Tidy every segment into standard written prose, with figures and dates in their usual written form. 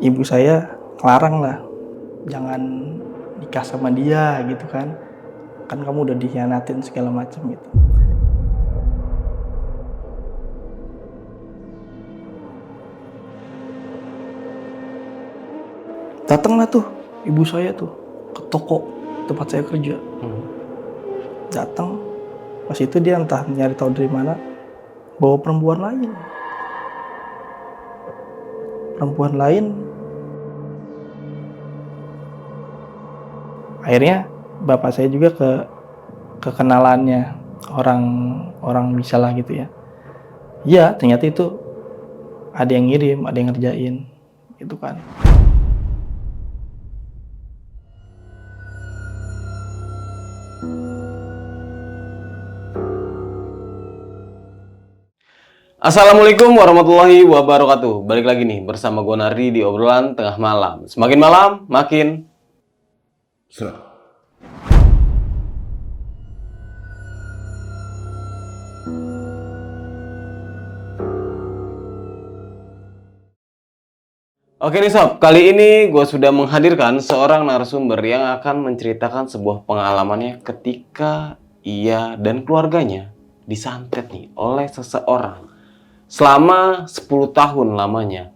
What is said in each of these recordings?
ibu saya larang lah, jangan nikah sama dia gitu kan. Kan kamu udah dikhianatin segala macam gitu. Datanglah tuh ibu saya tuh ke toko tempat saya kerja. Datang, pas itu dia entah nyari tahu dari mana, bawa perempuan lain. Perempuan lain. Akhirnya bapak saya juga ke kenalannya orang bisa lah gitu ya. Iya, ternyata itu ada yang ngirim, ada yang ngerjain gitu kan. Assalamualaikum warahmatullahi wabarakatuh. Balik lagi nih bersama gue Nardi di obrolan tengah malam. Semakin malam makin seru. Oke nih sob, kali ini gue sudah menghadirkan seorang narasumber yang akan menceritakan sebuah pengalamannya ketika ia dan keluarganya disantet nih oleh seseorang selama 10 tahun lamanya.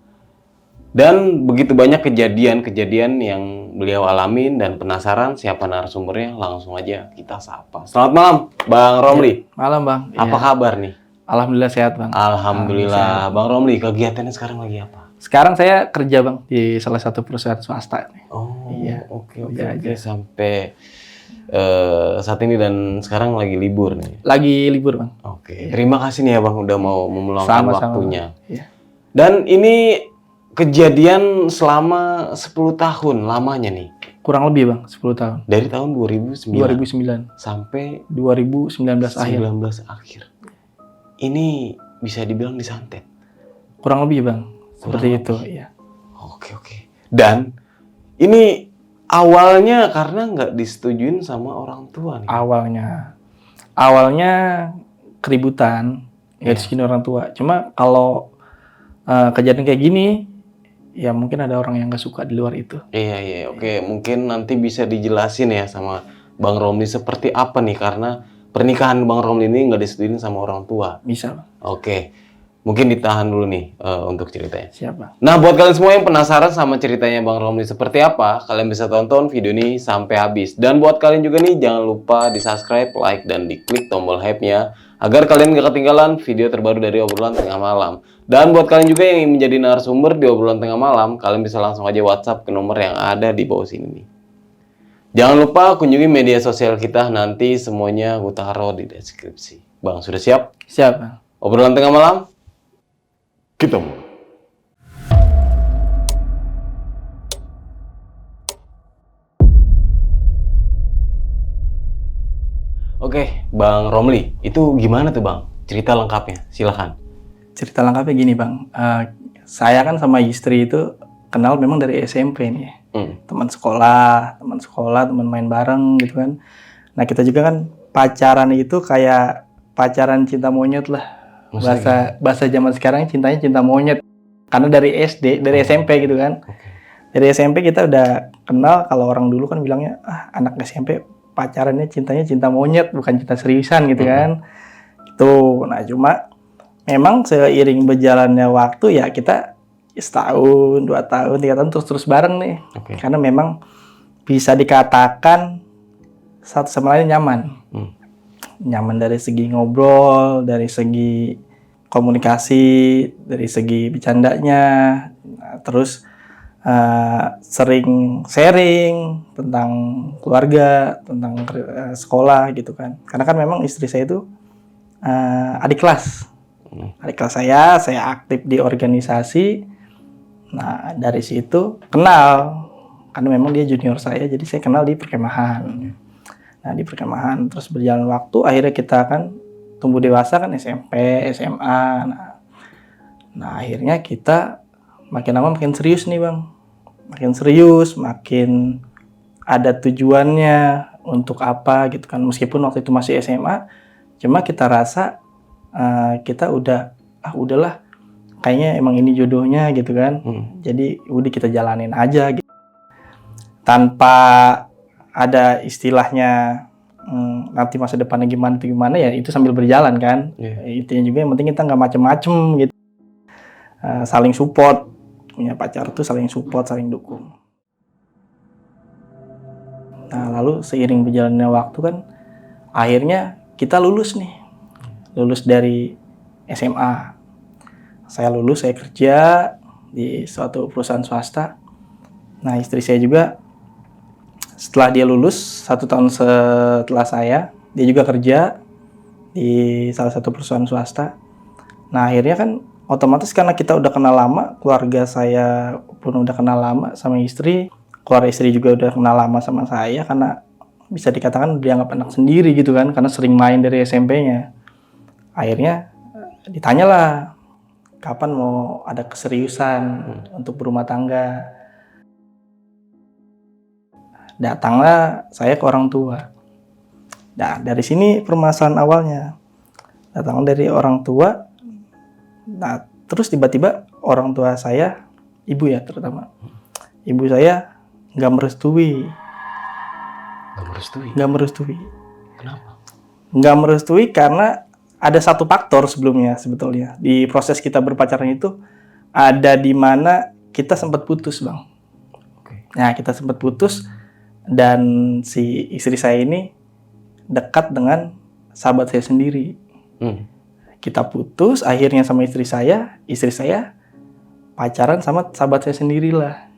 Dan begitu banyak kejadian-kejadian yang beliau alamin dan penasaran siapa narasumbernya, langsung aja kita sapa. Selamat malam, Bang Romli. Malam Bang. Apa kabar nih? Alhamdulillah sehat Bang. Alhamdulillah. Bang Romli, kegiatannya sekarang lagi apa? Sekarang saya kerja Bang di salah satu perusahaan swasta. Oh, iya. Oke. Sampai Saat ini dan sekarang lagi libur nih. Lagi libur Bang. Oke. Terima kasih nih ya Bang udah mau meluangkan waktunya. Iya. Dan ini kejadian selama 10 tahun lamanya nih. Kurang lebih Bang, 10 tahun. Dari tahun 2009 sampai 2019 akhir. Ini bisa dibilang disantet. Kurang lebih Bang. Seperti itu, iya. Oke. Dan ini awalnya karena nggak disetujuin sama orang tua nih. Awalnya keributan, nggak disetujuin orang tua. Cuma kalau kejadian kayak gini, ya mungkin ada orang yang nggak suka di luar itu. Iya. Oke, mungkin nanti bisa dijelasin ya sama Bang Romli seperti apa nih karena pernikahan Bang Romli ini nggak disetujuin sama orang tua. Bisa Bang. Oke. Mungkin ditahan dulu nih untuk ceritanya. Siap Bang. Nah, buat kalian semua yang penasaran sama ceritanya Bang Romli seperti apa, kalian bisa tonton video ini sampai habis. Dan buat kalian juga nih, jangan lupa di-subscribe, like, dan diklik tombol hype-nya agar kalian gak ketinggalan video terbaru dari obrolan tengah malam. Dan buat kalian juga yang ingin menjadi narasumber di obrolan tengah malam, kalian bisa langsung aja WhatsApp ke nomor yang ada di bawah sini nih. Jangan lupa kunjungi media sosial kita, nanti semuanya gue taruh di deskripsi. Bang, sudah siap? Siap Bang. Obrolan tengah malam? Kita mulai. Oke, Bang Romli, itu gimana tuh Bang? Cerita lengkapnya, silakan. Cerita lengkapnya gini Bang, saya kan sama istri itu kenal memang dari SMP nih. Teman sekolah, teman main bareng gitu kan. Nah kita juga kan pacaran itu kayak pacaran cinta monyet lah. Bahasa zaman sekarang cintanya cinta monyet. Karena dari SD, dari SMP gitu kan. Dari SMP kita udah kenal, kalau orang dulu kan bilangnya, anak SMP pacarannya cintanya cinta monyet, bukan cinta seriusan gitu kan. Gitu. Nah cuma memang seiring berjalannya waktu ya kita setahun, 2 tahun, 3 tahun terus bareng nih. Karena memang bisa dikatakan satu sama lain nyaman. Nyaman dari segi ngobrol, dari segi komunikasi, dari segi bercandanya, terus sering sharing tentang keluarga, tentang sekolah gitu kan. Karena kan memang istri saya itu adik kelas saya aktif di organisasi. Nah dari situ kenal, karena memang dia junior saya, jadi saya kenal di perkemahan. Nah di perkemahan terus berjalan waktu, akhirnya kita kan tumbuh dewasa kan, SMP, SMA. Nah akhirnya kita makin lama makin serius nih Bang. Makin serius, makin ada tujuannya untuk apa gitu kan. Meskipun waktu itu masih SMA, cuma kita rasa kita udahlah kayaknya emang ini jodohnya gitu kan. Jadi udah kita jalanin aja gitu. Tanpa ada istilahnya nanti masa depannya gimana ya itu sambil berjalan kan. Intinya juga yang penting kita nggak macem-macem gitu. Saling support, punya pacar tuh saling support, saling dukung. Nah lalu seiring berjalannya waktu kan akhirnya kita lulus nih, lulus dari SMA. Saya lulus, saya kerja di suatu perusahaan swasta. Nah istri saya juga setelah dia lulus 1 tahun setelah saya, dia juga kerja di salah satu perusahaan swasta. Nah akhirnya kan otomatis karena kita udah kenal lama, keluarga saya pun udah kenal lama sama istri, keluarga istri juga udah kenal lama sama saya karena bisa dikatakan dianggap anak sendiri gitu kan, karena sering main dari SMP-nya. Akhirnya ditanyalah kapan mau ada keseriusan untuk berumah tangga. Datanglah saya ke orang tua. Nah, dari sini permasalahan awalnya. Datang dari orang tua. Nah, terus tiba-tiba orang tua saya, ibu ya terutama. Ibu saya nggak merestui. Nggak merestui. Kenapa? Nggak merestui karena ada satu faktor sebelumnya sebetulnya. Di proses kita berpacaran itu ada di mana kita sempat putus, Bang. Nah, kita sempat putus. Dan si istri saya ini dekat dengan sahabat saya sendiri. Kita putus, akhirnya sama istri saya pacaran sama sahabat saya sendirilah.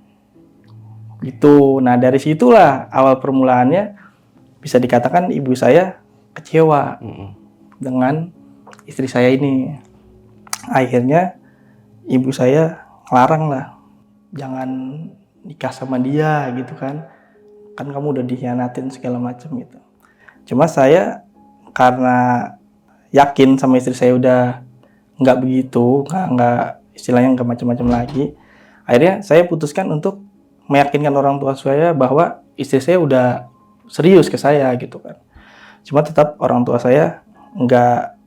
Gitu. Nah dari situlah awal permulaannya bisa dikatakan ibu saya kecewa dengan istri saya ini. Akhirnya ibu saya ngelarang lah, jangan nikah sama dia gitu kan. Kan kamu udah dikhianatin segala macam gitu. Cuma saya karena yakin sama istri saya udah nggak begitu, nggak istilahnya nggak macam-macam lagi. Akhirnya saya putuskan untuk meyakinkan orang tua saya bahwa istri saya udah serius ke saya gitu kan. Cuma tetap orang tua saya nggak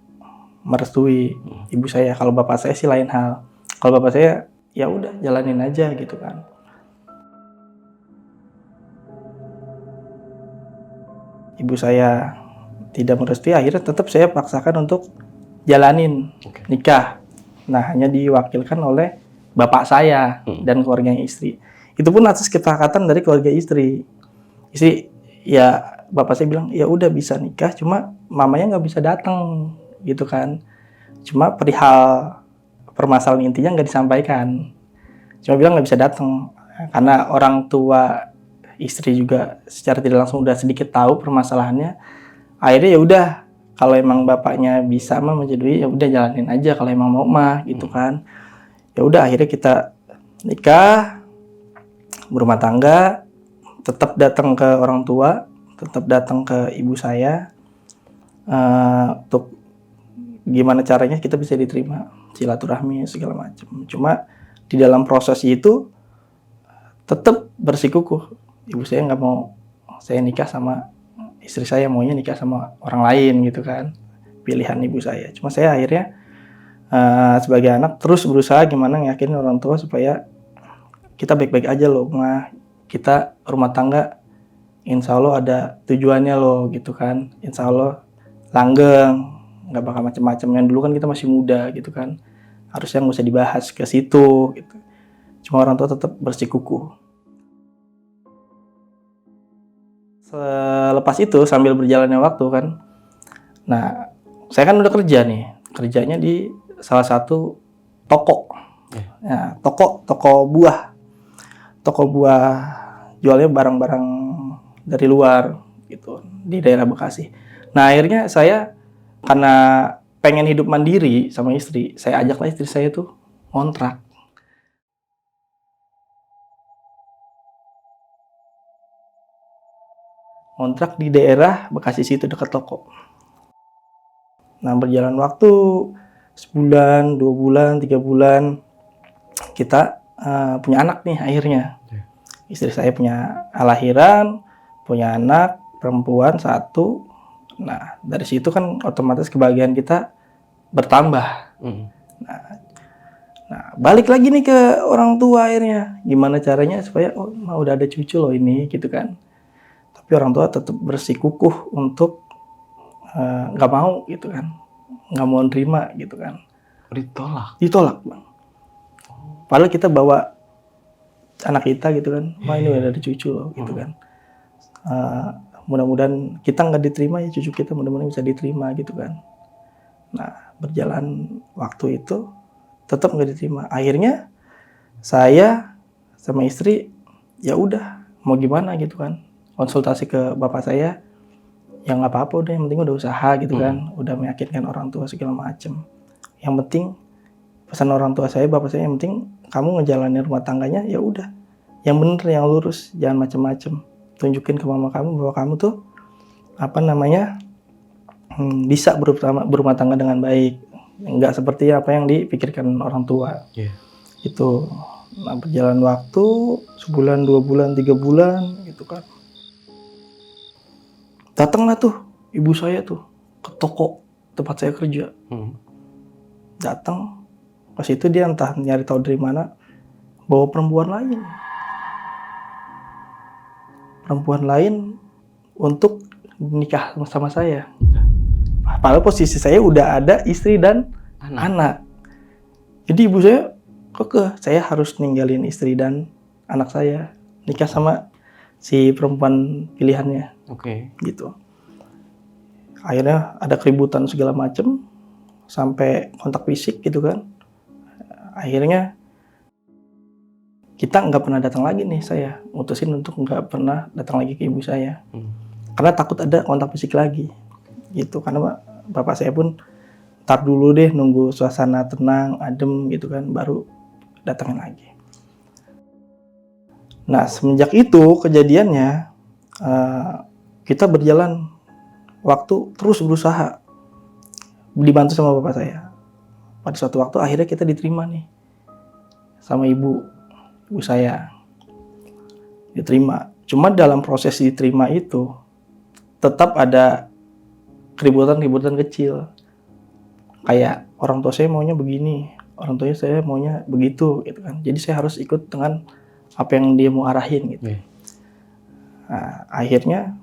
merestui ibu saya. Kalau bapak saya sih lain hal. Kalau bapak saya ya udah jalanin aja gitu kan. Ibu saya tidak merestui, akhirnya tetap saya paksakan untuk jalanin nikah. Nah, hanya diwakilkan oleh bapak saya dan keluarganya istri. Itu pun atas kesepakatan dari keluarga istri. Istri, ya bapak saya bilang, ya udah bisa nikah, cuma mamanya nggak bisa datang, gitu kan. Cuma perihal permasalahan intinya nggak disampaikan. Cuma bilang nggak bisa datang, karena orang tua istri juga secara tidak langsung udah sedikit tahu permasalahannya. Akhirnya ya udah, kalau emang bapaknya bisa mah menjadi ya udah jalanin aja kalau emang mau mah gitu kan. Ya udah akhirnya kita nikah, berumah tangga, tetap datang ke orang tua, tetap datang ke ibu saya untuk gimana caranya kita bisa diterima, silaturahmi segala macam. Cuma di dalam proses itu tetap bersikukuh. Ibu saya nggak mau saya nikah sama istri saya, maunya nikah sama orang lain gitu kan, pilihan ibu saya. Cuma saya akhirnya sebagai anak terus berusaha gimana yakinin orang tua supaya kita baik-baik aja loh, mah kita rumah tangga insya Allah ada tujuannya loh gitu kan, insya Allah langgeng, nggak bakal macam-macam. Yang dulu kan kita masih muda gitu kan, harusnya nggak usah dibahas ke situ gitu. Cuma orang tua tetap bersikukuh. Selepas itu sambil berjalannya waktu kan, nah saya kan udah kerja nih, kerjanya di salah satu toko, ya, toko buah, jualnya barang-barang dari luar gitu di daerah Bekasi. Nah akhirnya saya karena pengen hidup mandiri sama istri, saya ajaklah istri saya tuh ngontrak. Ngontrak di daerah Bekasi situ dekat toko. Nah berjalan waktu sebulan, 2 bulan, 3 bulan, kita punya anak nih akhirnya. Istri saya punya lahiran, punya anak perempuan 1. Nah dari situ kan otomatis kebahagiaan kita bertambah. balik lagi nih ke orang tua akhirnya. Gimana caranya supaya udah ada cucu loh ini gitu kan. Tapi orang tua tetap bersikukuh untuk nggak mau gitu kan. Nggak mau nerima gitu kan. Ditolak Bang. Padahal kita bawa anak kita gitu kan. Wah ini udah ada cucu loh gitu kan. Mudah-mudahan kita nggak diterima ya cucu kita mudah-mudahan bisa diterima gitu kan. Nah berjalan waktu itu tetap nggak diterima. Akhirnya saya sama istri ya udah mau gimana gitu kan, konsultasi ke bapak saya, yang nggak apa-apa udah yang penting udah usaha gitu kan, udah meyakinkan orang tua segala macem. Yang penting pesan orang tua saya, bapak saya, yang penting kamu ngejalanin rumah tangganya ya udah yang bener yang lurus, jangan macem-macem. Tunjukin ke mama kamu bahwa kamu tuh bisa berumah tangga dengan baik, nggak seperti apa yang dipikirkan orang tua. Itu nah, berjalan waktu sebulan, 2 bulan, 3 bulan gitu kan, datanglah tuh ibu saya tuh ke toko tempat saya kerja. Datang ke situ, dia entah nyari tahu dari mana bawa perempuan lain untuk nikah sama saya. Padahal posisi saya udah ada istri dan anak. Jadi ibu saya kekeh, saya harus ninggalin istri dan anak saya, nikah sama si perempuan pilihannya. Gitu. Akhirnya ada keributan segala macem sampai kontak fisik gitu kan. Akhirnya kita nggak pernah datang lagi nih, saya mutusin untuk nggak pernah datang lagi ke ibu saya. Karena takut ada kontak fisik lagi. Gitu, karena bapak saya pun tar dulu deh nunggu suasana tenang, adem gitu kan, baru datangin lagi. Nah semenjak itu kejadiannya, kita berjalan waktu terus berusaha, dibantu sama bapak saya. Pada suatu waktu akhirnya kita diterima nih sama ibu saya, diterima. Cuma dalam proses diterima itu tetap ada keributan kecil. Kayak orang tua saya maunya begini, orang tuanya saya maunya begitu gitu kan. Jadi saya harus ikut dengan apa yang dia mau arahin gitu. Nah, akhirnya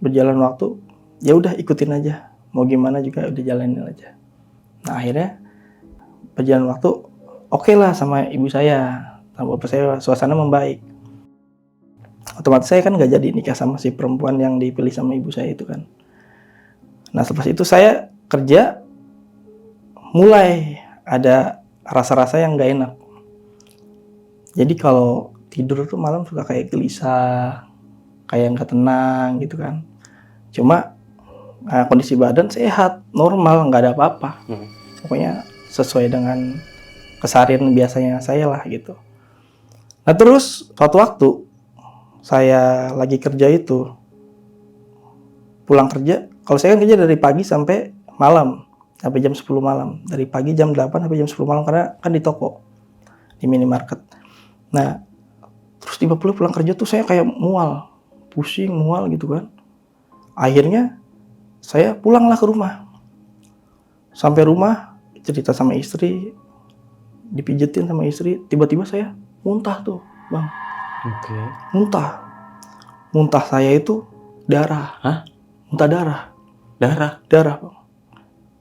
berjalan waktu, ya udah ikutin aja. Mau gimana juga udah jalanin aja. Nah, akhirnya berjalan waktu oke lah sama ibu saya, sama bapak saya, suasana membaik. Otomatis saya kan nggak jadi nikah sama si perempuan yang dipilih sama ibu saya itu kan. Nah setelah itu saya kerja, mulai ada rasa-rasa yang nggak enak. Jadi kalau tidur tuh malam suka kayak gelisah, kayak nggak tenang gitu kan. Cuma kondisi badan sehat, normal, nggak ada apa-apa. Pokoknya sesuai dengan keseharian biasanya saya lah gitu. Nah terus suatu waktu saya lagi kerja itu, pulang kerja, kalau saya kan kerja dari pagi sampai malam, sampai jam 10 malam. Dari pagi jam 8 sampai jam 10 malam, karena kan di toko, di minimarket. Nah, terus tiba-tiba pulang kerja tuh saya kayak mual, pusing, mual gitu kan. Akhirnya saya pulanglah ke rumah. Sampai rumah, cerita sama istri, dipijetin sama istri, tiba-tiba saya muntah tuh, Bang. Muntah saya itu darah. Muntah darah, Bang.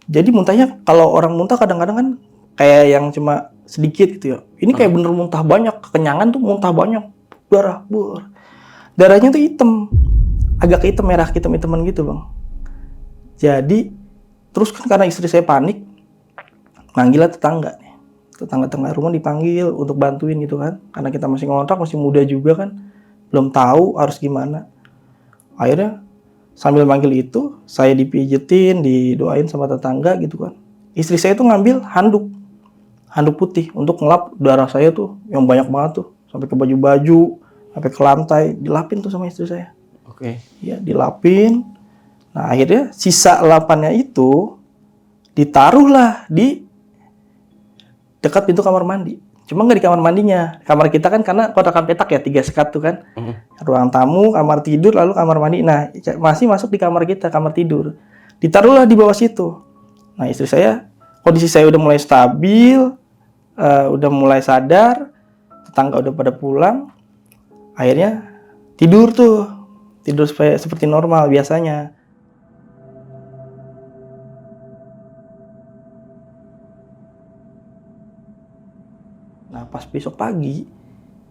Jadi muntahnya, kalau orang muntah kadang-kadang kan kayak yang cuma sedikit gitu ya. Ini kayak bener muntah banyak, kekenyangan tuh muntah banyak, darah, darahnya tuh hitam, agak hitam, merah, hitam-hitaman gitu, Bang. Jadi terus kan karena istri saya panik, manggilnya tetangga rumah dipanggil untuk bantuin gitu kan, karena kita masih ngontrak, masih muda juga kan, belum tahu harus gimana. Akhirnya sambil manggil itu, saya dipijetin, didoain sama tetangga gitu kan. Istri saya tuh ngambil handuk putih untuk ngelap darah saya tuh yang banyak banget tuh, sampai ke baju-baju, sampai ke lantai, dilapin tuh sama istri saya. Ya dilapin. Nah akhirnya sisa lapannya itu ditaruhlah di dekat pintu kamar mandi. Cuma nggak di kamar mandinya. Kamar kita kan karena kotakan petak ya, 3 sekat tuh kan. Ruang tamu, kamar tidur, lalu kamar mandi. Nah, masih masuk di kamar kita, kamar tidur. Ditaruhlah di bawah situ. Nah, istri saya, kondisi saya udah mulai stabil, udah mulai sadar, tetangga udah pada pulang, akhirnya tidur supaya seperti normal biasanya. Nah pas besok pagi,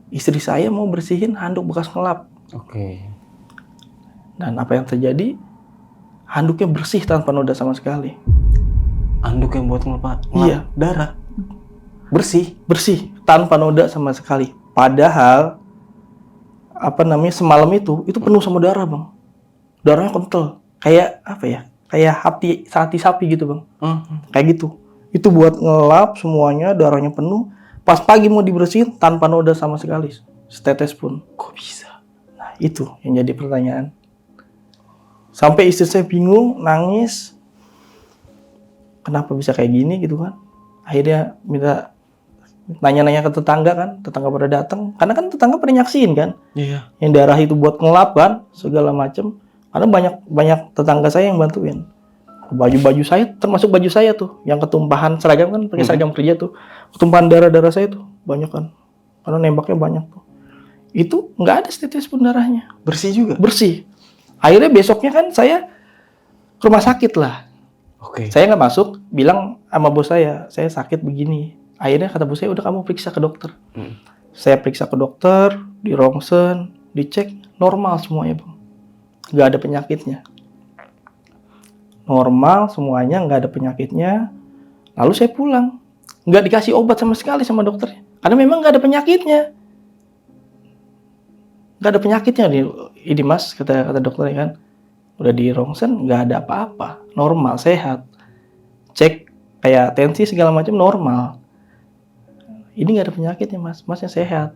istri saya mau bersihin handuk bekas ngelap. Oke. Dan apa yang terjadi? Handuknya bersih tanpa noda sama sekali. Handuk yang buat ngelap Iya. darah. Bersih. Bersih tanpa noda sama sekali. Padahal semalam itu penuh sama darah, Bang. Darahnya kental. Kayak apa ya? Kayak hati sapi gitu, Bang. Kayak gitu. Itu buat ngelap semuanya, darahnya penuh. Pas pagi mau dibersihin tanpa noda sama sekali. Setetes pun. Kok bisa? Nah, itu yang jadi pertanyaan. Sampai istri saya bingung, nangis. Kenapa bisa kayak gini gitu kan? Akhirnya minta nanya-nanya ke tetangga kan, tetangga pada datang. Karena kan tetangga pada nyaksiin kan, Iya. yang darah itu buat ngelap kan, segala macem. Karena banyak tetangga saya yang bantuin. Baju-baju saya, termasuk baju saya tuh, yang ketumpahan seragam kan, pakai seragam kerja tuh, ketumpahan darah saya tuh banyak kan, karena nembaknya banyak tuh. Itu nggak ada setetes pun darahnya. Bersih juga? Bersih. Akhirnya besoknya kan saya ke rumah sakit lah. Oke. Saya nggak masuk, bilang sama bos saya sakit begini. Akhirnya kata bos saya, udah kamu periksa ke dokter. Saya periksa ke dokter, di rongsen, dicek, normal semuanya, Bang. Nggak ada penyakitnya. Normal semuanya, nggak ada penyakitnya. Lalu saya pulang. Nggak dikasih obat sama sekali sama dokternya. Karena memang nggak ada penyakitnya. Nggak ada penyakitnya. Ini mas, kata dokternya kan. Udah di rongsen, nggak ada apa-apa. Normal, sehat. Cek kayak tensi segala macam normal. Ini nggak ada penyakitnya mas. Masnya sehat.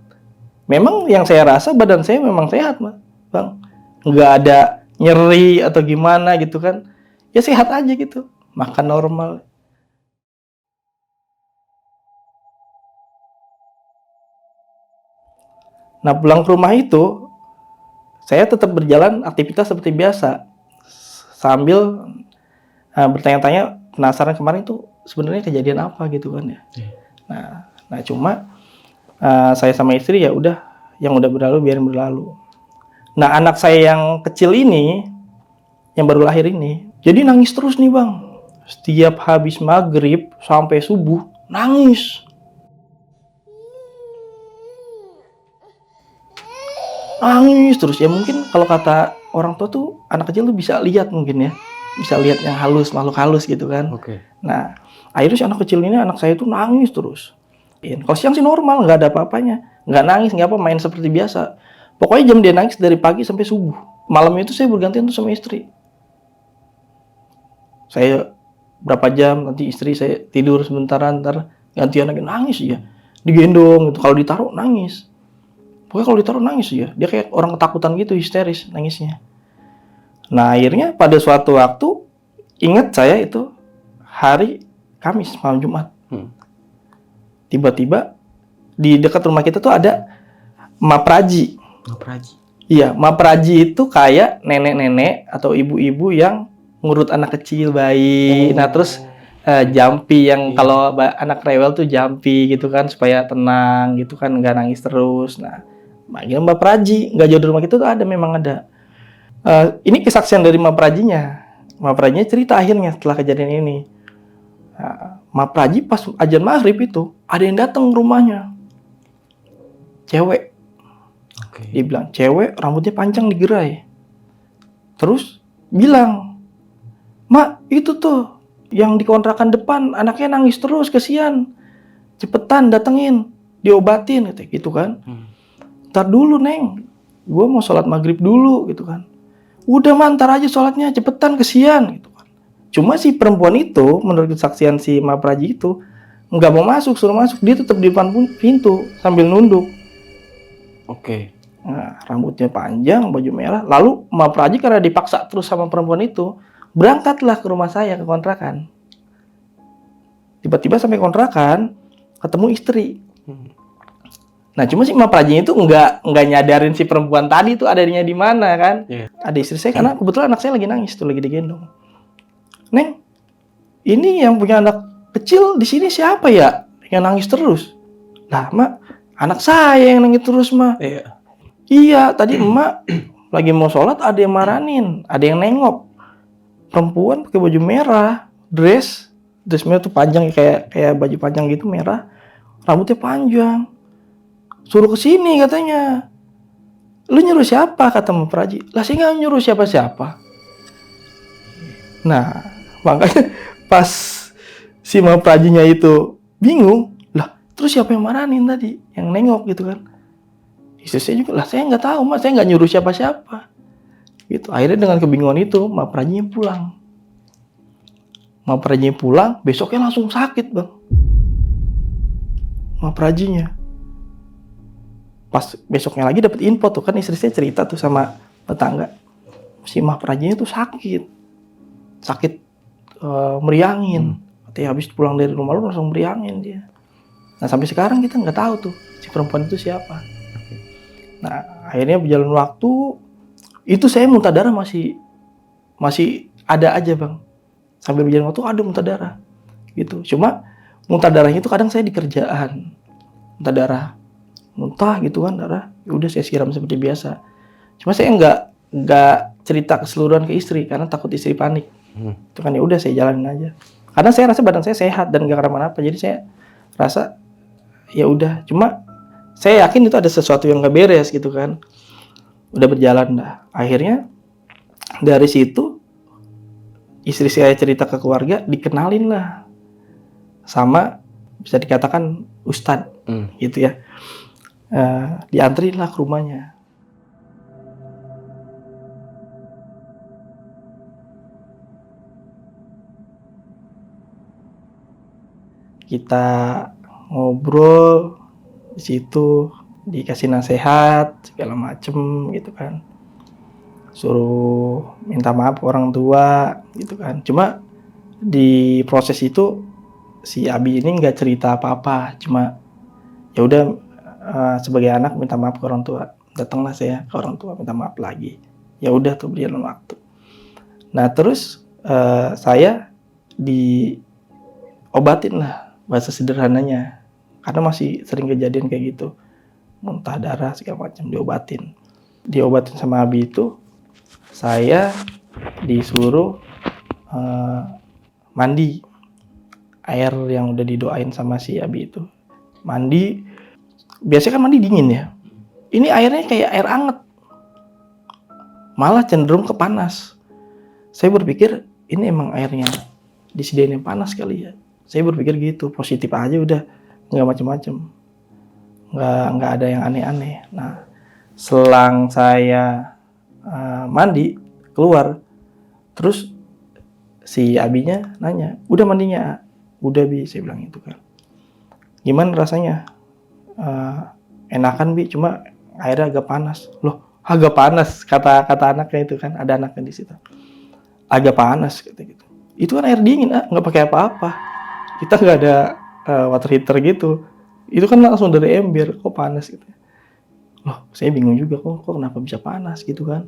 Memang yang saya rasa badan saya memang sehat, mas, Bang. Nggak ada nyeri atau gimana gitu kan. Ya sehat aja gitu. Makan normal. Nah pulang ke rumah itu, saya tetap berjalan aktivitas seperti biasa. Sambil bertanya-tanya, penasaran kemarin itu sebenarnya kejadian apa gitu kan ya. Nah cuma saya sama istri ya udah, yang udah berlalu biarin berlalu. Nah anak saya yang kecil ini, yang baru lahir ini, jadi nangis terus nih Bang. Setiap habis maghrib sampai subuh nangis. Nangis terus ya, mungkin kalau kata orang tua tuh anak kecil tuh bisa lihat mungkin ya, bisa lihat yang halus, makhluk halus gitu kan. Oke. Nah akhirnya si anak kecil ini, anak saya tuh nangis terus. Kalau siang sih normal, nggak ada apa-apanya, nggak nangis, nggak apa, main seperti biasa. Pokoknya jam dia nangis dari pagi sampai subuh. Malam itu saya bergantian tuh sama istri. Saya berapa jam, nanti istri saya tidur sementara, ntar gantian lagi nangis ya, digendong gitu. Kalau ditaruh nangis. Pokoknya kalau ditaruh nangis ya, dia kayak orang ketakutan gitu, histeris nangisnya. Nah akhirnya pada suatu waktu, ingat saya itu hari Kamis malam Jumat. Tiba-tiba di dekat rumah kita tuh ada Mapraji. Mapraji? Iya, Mapraji itu kayak nenek-nenek atau ibu-ibu yang ngurut anak kecil, bayi. Nah terus jampi yang kalau anak rewel tuh jampi gitu kan, supaya tenang gitu kan, nggak nangis terus. Nah manggil Mbak Praji, nggak jauh dari rumah kita tuh ada, memang ada. Ini kesaksian dari Mbak Prajinya. Mbak Prajinya cerita akhirnya setelah kejadian ini. Mbak Praji pas azan maghrib itu ada yang datang ke rumahnya, cewek. Dia bilang cewek, rambutnya panjang digerai. Terus bilang, Mak itu tuh yang di kontrakan depan anaknya nangis terus, kesian, cepetan datengin, diobatin gitu kan. Ntar dulu Neng, gue mau sholat maghrib dulu gitu kan. Udah mah ntar aja sholatnya, cepetan, kesian gitu kan. Cuma si perempuan itu, menurut kesaksian si Mapraji itu, nggak mau masuk, suruh masuk, dia tetap di depan pintu sambil nunduk. Nah, rambutnya panjang, baju merah. Lalu Mapraji karena dipaksa terus sama perempuan itu, berangkatlah ke rumah saya ke kontrakan. Tiba-tiba sampai kontrakan, ketemu istri. Nah cuma si Mapraji itu nggak nyadarin si perempuan tadi itu adanya di mana kan. Ada istri saya, karena kebetulan anak saya lagi nangis tuh, lagi digendong. Neng, ini yang punya anak kecil di sini siapa ya? yang nangis terus. Lah, Mak, anak saya yang nangis terus, Mak. Iya. Iya, tadi emak lagi mau sholat ada yang maranin, ada yang nengok. Perempuan pakai baju merah, dress merah tuh panjang kayak baju panjang gitu merah, rambutnya panjang. Suruh kesini katanya. Lu nyuruh siapa? Kata Mbak Praji. Lah saya nggak nyuruh siapa-siapa. Nah, makanya pas si Mbak Prajinya itu bingung, lah terus siapa yang maranin tadi? Yang nengok gitu kan. Istri saya juga, lah saya nggak tahu Mas, saya nggak nyuruh siapa-siapa. Gitu. Akhirnya dengan kebingungan itu, Mbak Prajinya pulang. Mbak Prajinya pulang, besoknya langsung sakit, Bang. Mbak Prajinya. Pas besoknya lagi dapat info tuh, kan istri saya cerita tuh sama tetangga. Si Mbak Prajinya tuh sakit meriangin. Katanya habis pulang dari rumah lu langsung meriangin dia. Nah sampai sekarang kita nggak tahu tuh si perempuan itu siapa. Nah akhirnya berjalan waktu, itu saya muntah darah masih ada aja Bang. Sambil berjalan waktu ada muntah darah gitu. Cuma muntah darahnya itu kadang saya di kerjaan. Muntah darah. Muntah gitu kan darah. Ya udah saya siram seperti biasa. Cuma saya nggak cerita keseluruhan ke istri karena takut istri panik. Itu kan ya udah saya jalanin aja. Karena saya rasa badan saya sehat dan nggak kenapa-napa. Jadi saya rasa ya udah. Cuma saya yakin itu ada sesuatu yang nggak beres gitu kan. Udah berjalan dah. Akhirnya dari situ istri saya cerita ke keluarga, dikenalin lah sama bisa dikatakan ustadz gitu ya. Dianterin lah ke rumahnya. Kita ngobrol di situ, dikasih nasihat segala macem gitu kan. Suruh minta maaf ke orang tua gitu kan. Cuma di proses itu si Abi ini nggak cerita apa-apa, cuma ya udah sebagai anak minta maaf ke orang tua. Datanglah saya ke orang tua minta maaf lagi. Ya udah tuh berjalan waktu. Nah terus saya diobatin lah bahasa sederhananya, karena masih sering kejadian kayak gitu, muntah darah segala macam, diobatin sama Abi itu. Saya disuruh mandi air yang udah didoain sama si Abi itu. Mandi, biasanya kan mandi dingin ya. Ini airnya kayak air anget, malah cenderung ke panas. Saya berpikir ini emang airnya disediain yang panas kali ya. Saya berpikir gitu, positif aja udah, nggak macem-macem, nggak ada yang aneh-aneh. Nah, selang saya mandi keluar, terus si Abinya nanya, udah mandinya? Udah Bi, saya bilang itu kan. Gimana rasanya? Enakan Bi, cuma airnya agak panas. Loh, agak panas, kata anaknya itu kan, ada anaknya di situ. Agak panas kata gitu. Itu kan air dingin, nggak pakai apa-apa. Kita nggak ada water heater gitu. Itu kan langsung dari ember, kok panas gitu. Loh, saya bingung juga kok kenapa bisa panas gitu kan.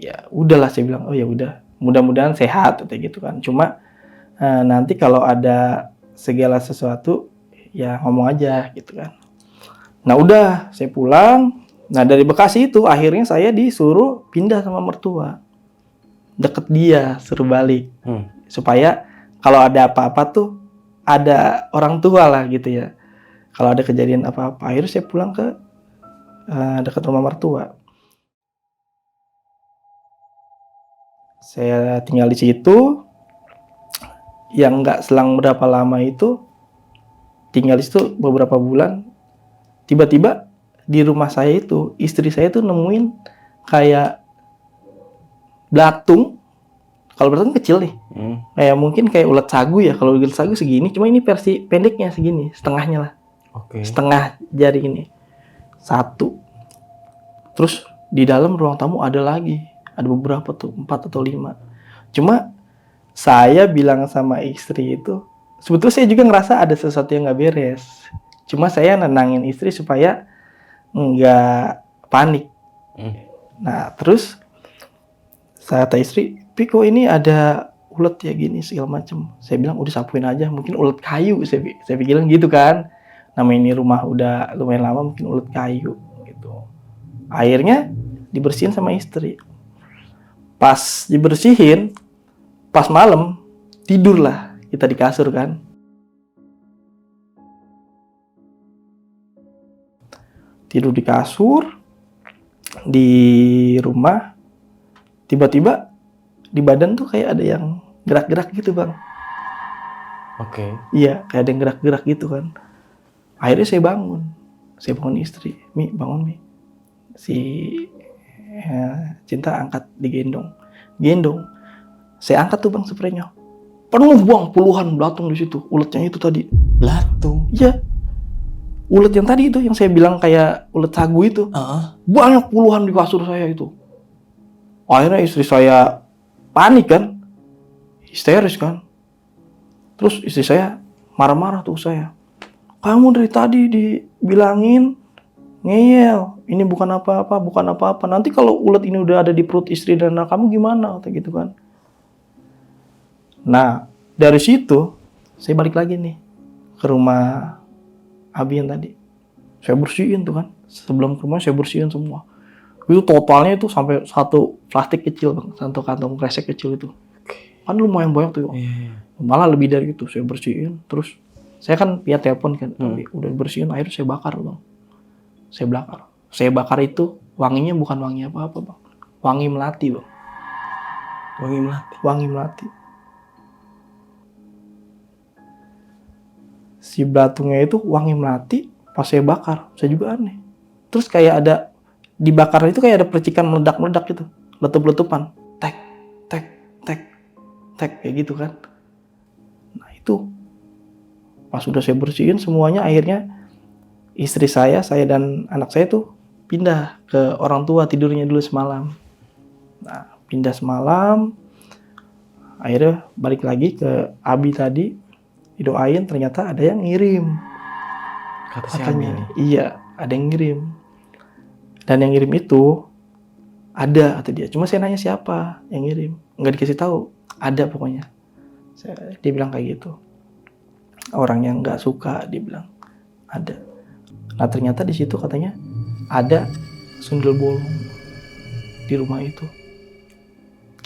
Ya udahlah saya bilang, oh ya udah, mudah-mudahan sehat kayak gitu kan. Cuma nanti kalau ada segala sesuatu ya ngomong aja gitu kan. Nah udah saya pulang. Nah dari Bekasi itu akhirnya saya disuruh pindah sama mertua, deket dia, suruh balik supaya kalau ada apa-apa tuh ada orang tua lah gitu ya. Kalau ada kejadian apa-apa, akhirnya saya pulang ke dekat rumah mertua. Saya tinggal di situ. Yang nggak selang berapa lama itu, tinggal di situ beberapa bulan. Tiba-tiba di rumah saya itu, istri saya tuh nemuin kayak belatung. Kalau belatung kecil nih, kayak mungkin kayak ulat sagu ya. Kalau ulat sagu segini, cuma ini versi pendeknya segini, setengahnya lah. Setengah jari ini. Satu. Terus di dalam ruang tamu ada lagi. Ada beberapa tuh, 4 atau 5. Cuma saya bilang sama istri itu, sebetulnya saya juga ngerasa ada sesuatu yang nggak beres. Cuma saya nenangin istri supaya nggak panik. Nah terus saya kata istri, Piko ini ada ulet ya gini segala macem. Saya bilang udah sapuin aja, mungkin ulet kayu. Saya pikirin gitu kan. Namanya ini rumah udah lumayan lama, mungkin ulet kayu gitu. Akhirnya dibersihin sama istri. Pas dibersihin, pas malam tidurlah kita di kasur kan. Tidur di kasur di rumah, tiba-tiba di badan tuh kayak ada yang gerak-gerak gitu Bang. Oke. Iya, kayak ada yang gerak-gerak gitu kan. Akhirnya saya bangun istri, Mi bangun Mi. Si Cinta angkat gendong. Saya angkat tuh Bang spraynya. Penuh Bang, puluhan belatung di situ. Uletnya itu tadi. Belatung? Iya. Ulet yang tadi itu, yang saya bilang kayak ulet sagu itu. Banyak puluhan di kasur saya itu. Akhirnya istri saya panik kan. Histeris kan. Terus istri saya marah-marah tuh saya. Kamu dari tadi dibilangin ngeyel, ini bukan apa-apa. Nanti kalau ulet ini udah ada di perut istri dan anak kamu gimana? Kata gitu kan. Nah, dari situ saya balik lagi nih ke rumah Abi yang tadi. Saya bersihin tuh kan. Sebelum ke rumah saya bersihin semua. Itu totalnya itu sampai satu plastik kecil Bang, satu kantong kresek kecil itu. Kan lumayan banyak tuh. Malah lebih dari itu saya bersihin. Terus saya kan via telepon kan, udah bersihin, akhirnya saya bakar Bang. Saya bakar itu wanginya bukan wangi apa-apa Bang. Wangi melati Bang. Wangi melati. Si belatungnya itu wangi melati, pas saya bakar, saya juga aneh. Terus kayak ada, dibakar itu kayak ada percikan meledak-meledak gitu. Letup-letupan. Tek, kayak gitu kan. Nah itu, pas sudah saya bersihin semuanya, akhirnya istri saya dan anak saya tuh pindah ke orang tua, tidurnya dulu semalam. Nah, pindah semalam, akhirnya balik lagi ke Abi tadi, didoain, ternyata ada yang ngirim. Katanya, iya, ada yang ngirim. Dan yang ngirim itu ada, kata dia. Cuma saya nanya siapa yang ngirim, nggak dikasih tahu. Ada pokoknya. Dia bilang kayak gitu. Orang yang nggak suka, dia bilang ada. Nah ternyata di situ katanya ada sundel bolong di rumah itu,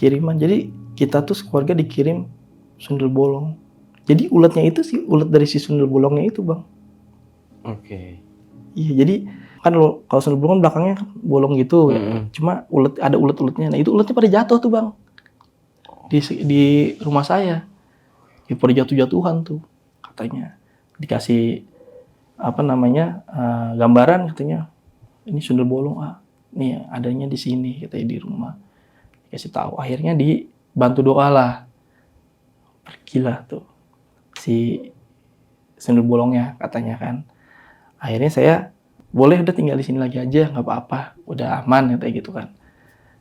kiriman. Jadi kita tuh sekeluarga dikirim sundel bolong. Jadi uletnya itu sih ulet dari si sundel bolongnya itu Bang. Oke. Iya, jadi kan kalau sundel bolong belakangnya kan bolong gitu. Cuma ada ulet-uletnya. Nah itu uletnya pada jatuh tuh Bang. Di rumah saya. Ya pada jatuh-jatuhan tuh katanya. Dikasih gambaran katanya. Ini sundel bolong nih adanya di sini katanya di rumah. Dikasih tahu. Akhirnya dibantu doa lah. Pergilah tuh si sundel bolongnya katanya kan. Akhirnya saya boleh udah tinggal di sini lagi aja, nggak apa-apa, udah aman kayak gitu kan.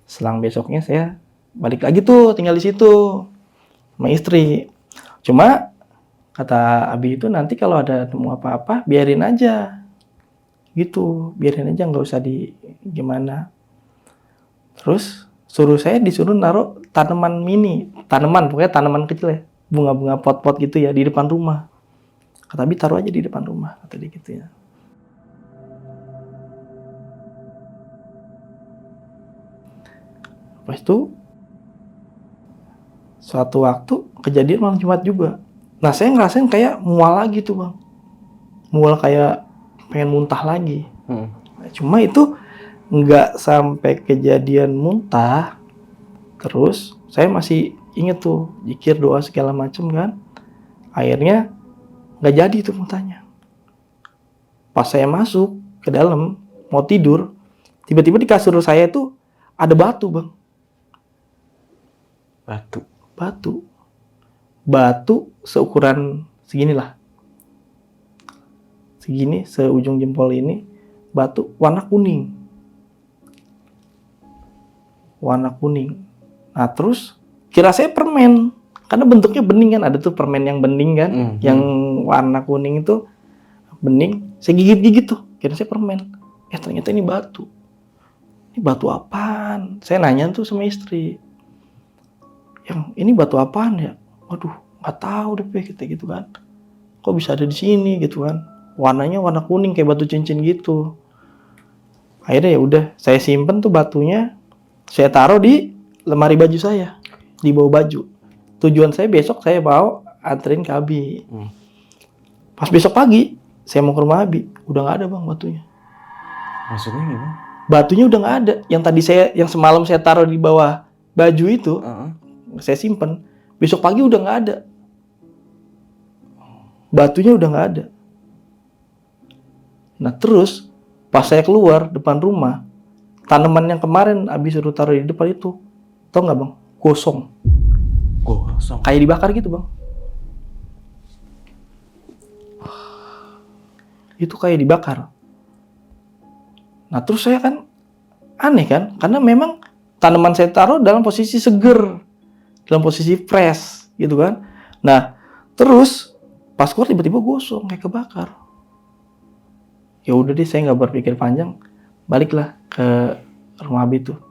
Selang besoknya saya balik lagi tuh tinggal di situ sama istri. Cuma kata Abi itu nanti kalau ada temu apa-apa biarin aja gitu, biarin aja, nggak usah gimana. Terus disuruh naruh tanaman pokoknya tanaman kecil ya, bunga-bunga pot-pot gitu ya di depan rumah. Kata Abi taruh aja di depan rumah, kata dia gitu ya. Pas itu suatu waktu kejadian malam Jumat juga. Nah saya ngerasain kayak mual lagi tuh Bang. Mual kayak pengen muntah lagi. Nah, cuma itu nggak sampai kejadian muntah. Terus saya masih inget tuh zikir doa segala macem kan. Akhirnya nggak jadi tuh muntahnya. Pas saya masuk ke dalam mau tidur, tiba-tiba di kasur saya tuh ada batu Bang. Batu seukuran seginilah. Segini, seujung jempol ini, batu warna kuning. Nah terus kira saya permen, karena bentuknya bening kan, ada tuh permen yang bening kan, yang warna kuning itu bening. Saya gigit-gigit tuh, kira saya permen. Ternyata ini batu. Ini batu apaan? Saya nanya tuh sama istri. Yang ini batu apaan ya? Waduh, nggak tahu deh kita gitu kan. Kok bisa ada di sini gitu kan? Warnanya warna kuning kayak batu cincin gitu. Akhirnya ya udah, saya simpen tuh batunya, saya taruh di lemari baju saya, di bawah baju. Tujuan saya besok saya bawa anterin ke Abi. Pas besok pagi saya mau ke rumah Abi, udah nggak ada bang batunya. Maksudnya gimana? Batunya udah nggak ada. Yang semalam saya taruh di bawah baju itu, saya simpen. Besok pagi udah nggak ada. Batunya udah nggak ada. Nah terus pas saya keluar depan rumah, tanaman yang kemarin Abi suruh taruh di depan itu, tau nggak bang? Gosong. Gosong. Kayak dibakar gitu bang. Itu kayak dibakar. Nah terus saya kan aneh kan, karena memang tanaman saya taruh dalam posisi seger, dalam posisi fresh gitu kan. Nah terus pas keluar tiba-tiba gosong kayak kebakar. Ya udah deh, saya nggak berpikir panjang, baliklah ke rumah Abi tuh.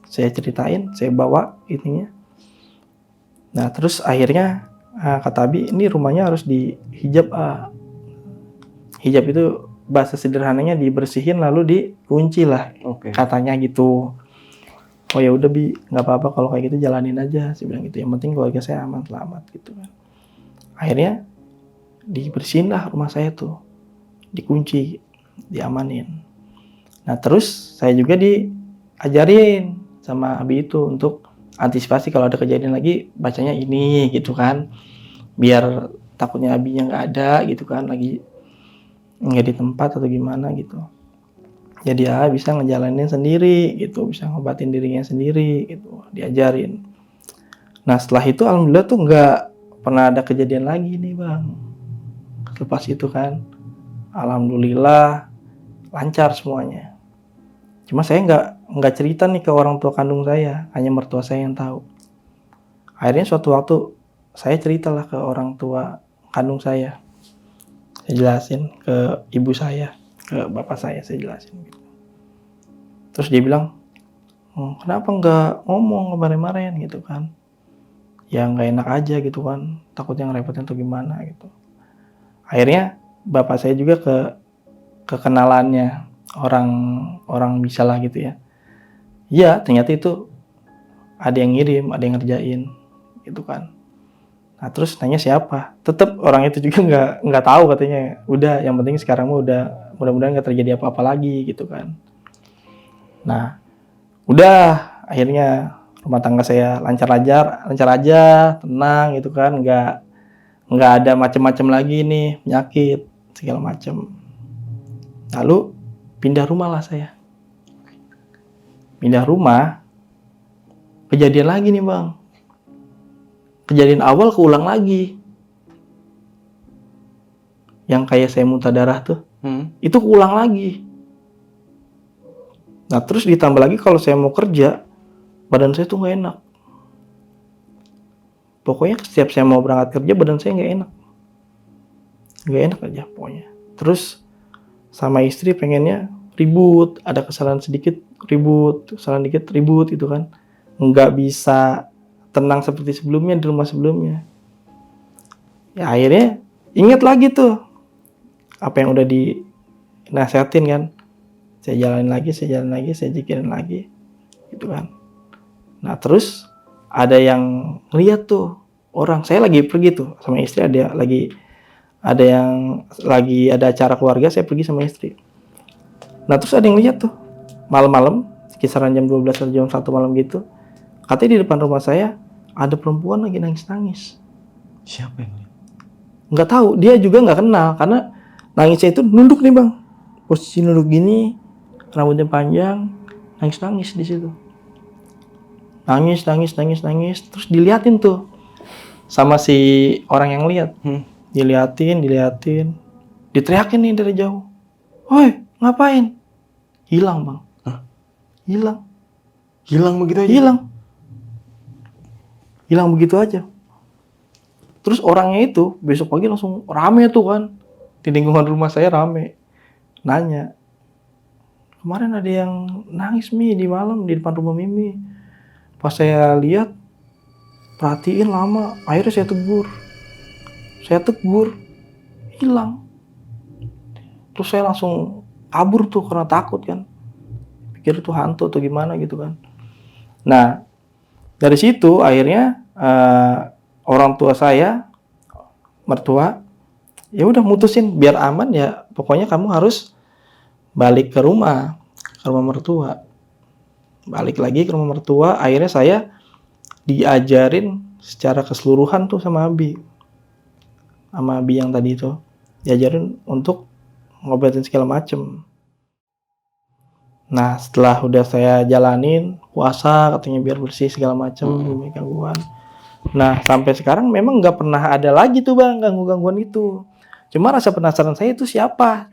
Saya ceritain, saya bawa ininya. Nah terus akhirnya kata Abi, ini rumahnya harus dihijab. Hijab itu bahasa sederhananya dibersihin lalu dikunci lah, katanya gitu. Oh ya udah Bi, nggak apa-apa kalau kayak gitu jalanin aja, saya bilang gitu. Yang penting keluarga saya aman selamat gitu kan. Akhirnya dibersihin lah rumah saya tuh, dikunci, diamanin. Nah terus saya juga diajarin sama Abi itu untuk antisipasi kalau ada kejadian lagi bacanya ini gitu kan, biar takutnya Abinya nggak ada gitu kan, lagi nggak di tempat atau gimana gitu. Jadi ya bisa ngejalanin sendiri gitu, bisa ngobatin dirinya sendiri gitu, diajarin. Nah setelah itu alhamdulillah tuh nggak pernah ada kejadian lagi nih bang. Lepas itu kan alhamdulillah lancar semuanya. Cuma saya nggak cerita nih ke orang tua kandung saya, hanya mertua saya yang tahu. Akhirnya suatu waktu saya ceritalah ke orang tua kandung saya. Saya jelasin ke ibu saya, ke bapak saya jelasin gitu. Terus dia bilang, kenapa nggak ngomong kemarin-kemarin gitu kan? Ya nggak enak aja gitu kan, takutnya ngerepotin atau gimana gitu. Akhirnya bapak saya juga ke kenalannya orang bisa lah gitu ya. Iya ternyata itu ada yang ngirim, ada yang ngerjain gitu kan. Nah terus nanya siapa? Tetap orang itu juga nggak tahu katanya. Udah yang penting sekarang mah udah mudah-mudahan nggak terjadi apa-apa lagi gitu kan. Nah udah akhirnya rumah tangga saya lancar aja, tenang gitu kan, nggak ada macem-macem lagi nih penyakit segala macem. Lalu pindah rumah lah saya. Pindah rumah, kejadian lagi nih bang. Kejadian awal keulang lagi. Yang kayak saya muntah darah tuh, itu keulang lagi. Nah terus ditambah lagi kalau saya mau kerja, badan saya tuh nggak enak. Pokoknya setiap saya mau berangkat kerja, badan saya nggak enak. Nggak enak aja pokoknya. Terus sama istri pengennya ribut, ada kesalahan sedikit ribut, kesalahan dikit ribut gitu kan. Nggak bisa tenang seperti sebelumnya di rumah sebelumnya. Ya akhirnya ingat lagi tuh apa yang udah dinasihatin kan. Saya jalanin lagi, saya jikirin lagi gitu kan. Nah terus ada yang ngeliat tuh orang, saya lagi pergi tuh sama istri, ada acara keluarga, saya pergi sama istri. Nah terus ada yang lihat tuh malam-malam kisaran jam 12 atau jam 1 malam gitu, katanya di depan rumah saya ada perempuan lagi nangis. Siapa yang lihat? Nggak tahu, dia juga nggak kenal karena nangisnya itu nunduk nih bang, posisi nunduk gini, rambutnya panjang, nangis di situ. Nangis, terus diliatin tuh sama si orang yang lihat. Diliatin, diteriakin nih dari jauh. Woi, ngapain? Hilang bang. Hilang begitu aja? Hilang begitu aja. Terus orangnya itu besok pagi langsung rame tuh kan. Di lingkungan rumah saya rame. Nanya, kemarin ada yang nangis Mi di malam di depan rumah Mimi. Pas saya lihat, perhatiin lama, akhirnya saya tegur, hilang. Terus saya langsung kabur tuh karena takut kan, pikir itu hantu atau gimana gitu kan. Nah dari situ akhirnya orang tua saya, mertua, ya udah mutusin biar aman ya, pokoknya kamu harus balik ke rumah mertua. Balik lagi ke rumah mertua, akhirnya saya diajarin secara keseluruhan tuh sama Abi yang tadi itu, diajarin untuk ngobatin segala macem. Nah setelah udah saya jalanin puasa katanya biar bersih segala macem, gangguan. Nah sampai sekarang memang nggak pernah ada lagi tuh bang gangguan itu. Cuma rasa penasaran saya itu siapa.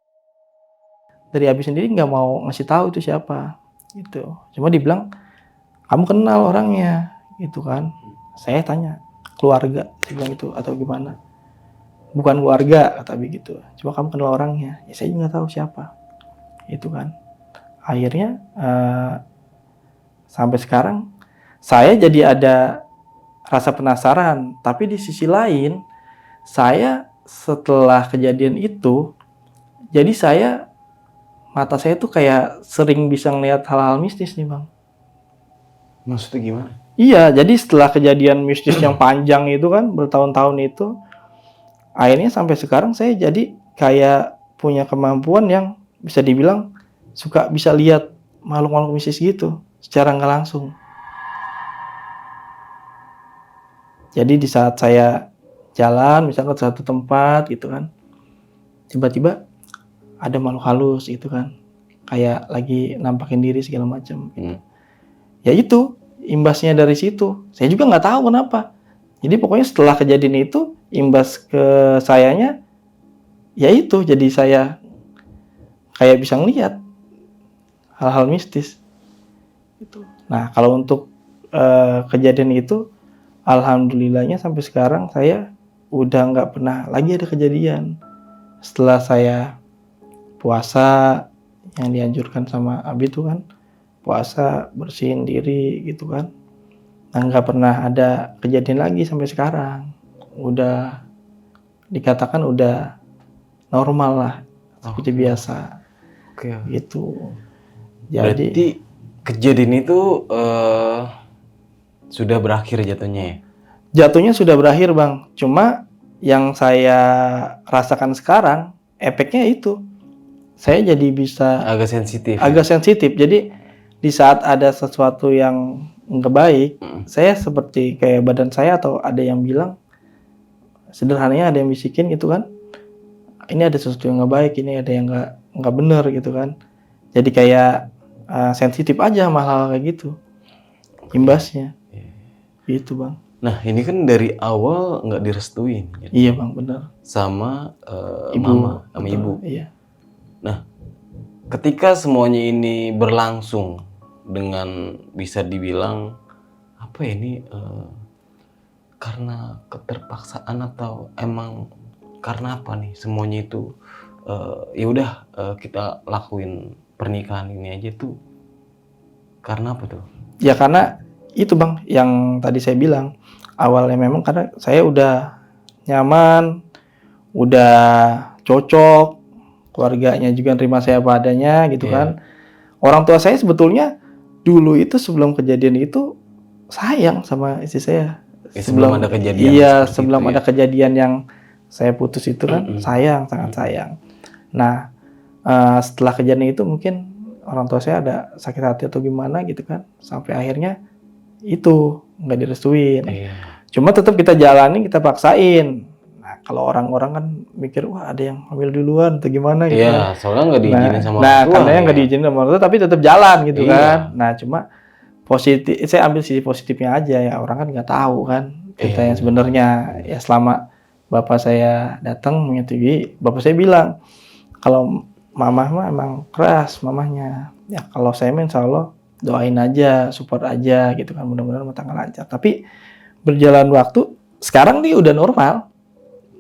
Dari Abi sendiri nggak mau ngasih tahu itu siapa gitu. Cuma dibilang kamu kenal orangnya gitu kan. Saya tanya keluarga, dia bilang itu atau gimana. Bukan keluarga kata Abi gitu. Cuma kamu kenal orangnya. Ya saya juga nggak tahu siapa. Itu kan. Akhirnya sampai sekarang saya jadi ada rasa penasaran. Tapi di sisi lain saya setelah kejadian itu, jadi mata saya tuh kayak sering bisa ngeliat hal-hal mistis nih bang. Maksudnya gimana? Iya, jadi setelah kejadian mistis yang panjang itu kan, bertahun-tahun itu, akhirnya sampai sekarang saya jadi kayak punya kemampuan yang bisa dibilang suka bisa lihat makhluk-makhluk mistis gitu, secara nggak langsung. Jadi di saat saya jalan, misalkan ke satu tempat gitu kan, tiba-tiba ada makhluk halus gitu kan, kayak lagi nampakin diri segala macam. Ya itu imbasnya dari situ. Saya juga nggak tahu kenapa. Jadi pokoknya setelah kejadian itu imbas ke sayanya, ya itu jadi saya kayak bisa ngelihat hal-hal mistis. Itu. Nah kalau untuk kejadian itu, alhamdulillahnya sampai sekarang saya udah nggak pernah lagi ada kejadian. Setelah saya puasa yang dianjurkan sama Abi itu kan, puasa bersihin diri gitu kan, nah nggak pernah ada kejadian lagi sampai sekarang. Udah dikatakan udah normal lah, seperti biasa. Gitu. Jadi berarti kejadian itu sudah berakhir jatuhnya ya? Jatuhnya sudah berakhir bang, cuma yang saya rasakan sekarang efeknya itu saya jadi bisa agak sensitif. Jadi di saat ada sesuatu yang nggak baik, saya seperti kayak badan saya, atau ada yang bilang, sederhananya ada yang bisikin gitu kan, ini ada sesuatu yang nggak baik, ini ada yang nggak benar gitu kan. Jadi kayak sensitif aja sama hal kayak gitu, imbasnya. Gitu bang. Nah ini kan dari awal nggak direstuin. Gitu. Iya bang, benar. Sama ibu, mama, sama betul, ibu. Iya. Nah ketika semuanya ini berlangsung dengan bisa dibilang apa ya ini karena keterpaksaan atau emang karena apa nih semuanya itu ya udah kita lakuin pernikahan ini aja tuh karena apa tuh? Ya karena itu bang yang tadi saya bilang awalnya, memang karena saya udah nyaman, udah cocok, keluarganya juga nerima saya apa adanya gitu kan. Orang tua saya sebetulnya dulu itu sebelum kejadian itu sayang sama istri saya. Sebelum ada kejadian. Iya, sebelum ada kejadian yang saya putus itu kan, sayang, sangat sayang. Nah, setelah kejadian itu mungkin orang tua saya ada sakit hati atau gimana gitu kan, sampai akhirnya itu nggak direstuin. Cuma tetap kita jalanin, kita paksain. Nah, kalau orang-orang kan mikir, wah ada yang hamil duluan atau gimana gitu. Iya, soalnya nggak diizinin sama orang tua. Nah, karena nggak diizinin sama orang tua, tapi tetap jalan gitu kan. Nah, cuma positif, saya ambil sisi positifnya aja ya. Orang kan nggak tahu kan cerita yang sebenarnya. Ya selama bapak saya datang menyetujui, bapak saya bilang kalau mamah mah emang keras mamahnya. Ya kalau saya insya Allah doain aja, support aja gitu kan, mudah-mudahan rumah tangga lancar. Tapi berjalan waktu, sekarang dia udah normal.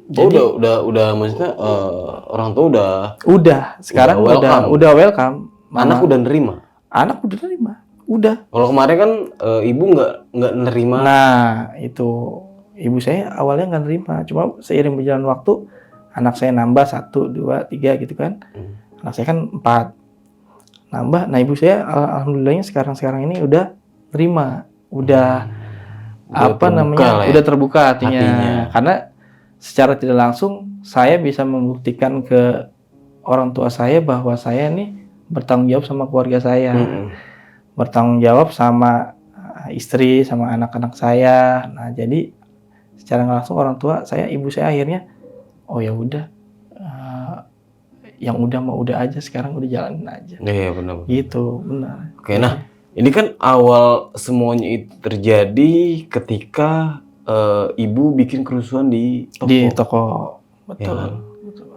Jadi, udah maksudnya orang tua sekarang udah welcome. Anak udah nerima. Anak udah nerima. Udah. Kalau kemarin kan ibu nggak nerima. Nah, itu ibu saya awalnya nggak nerima. Cuma seiring berjalan waktu, anak saya nambah 1, 2, 3 gitu kan. Anak saya kan 4. Nambah. Nah, ibu saya alhamdulillahnya sekarang ini udah nerima. Udah terbuka lah ya, udah terbuka hatinya. Karena secara tidak langsung saya bisa membuktikan ke orang tua saya bahwa saya nih bertanggung jawab sama keluarga saya. Bertanggung jawab sama istri, sama anak-anak saya. Nah, jadi secara nggak langsung orang tua saya, ibu saya akhirnya, oh ya udah, yang udah mau udah aja, sekarang udah jalanin aja. Iya benar. Gitu, benar. Oke, nah ini kan awal semuanya itu terjadi ketika ibu bikin kerusuhan di toko. Di toko, betul. Ya kan?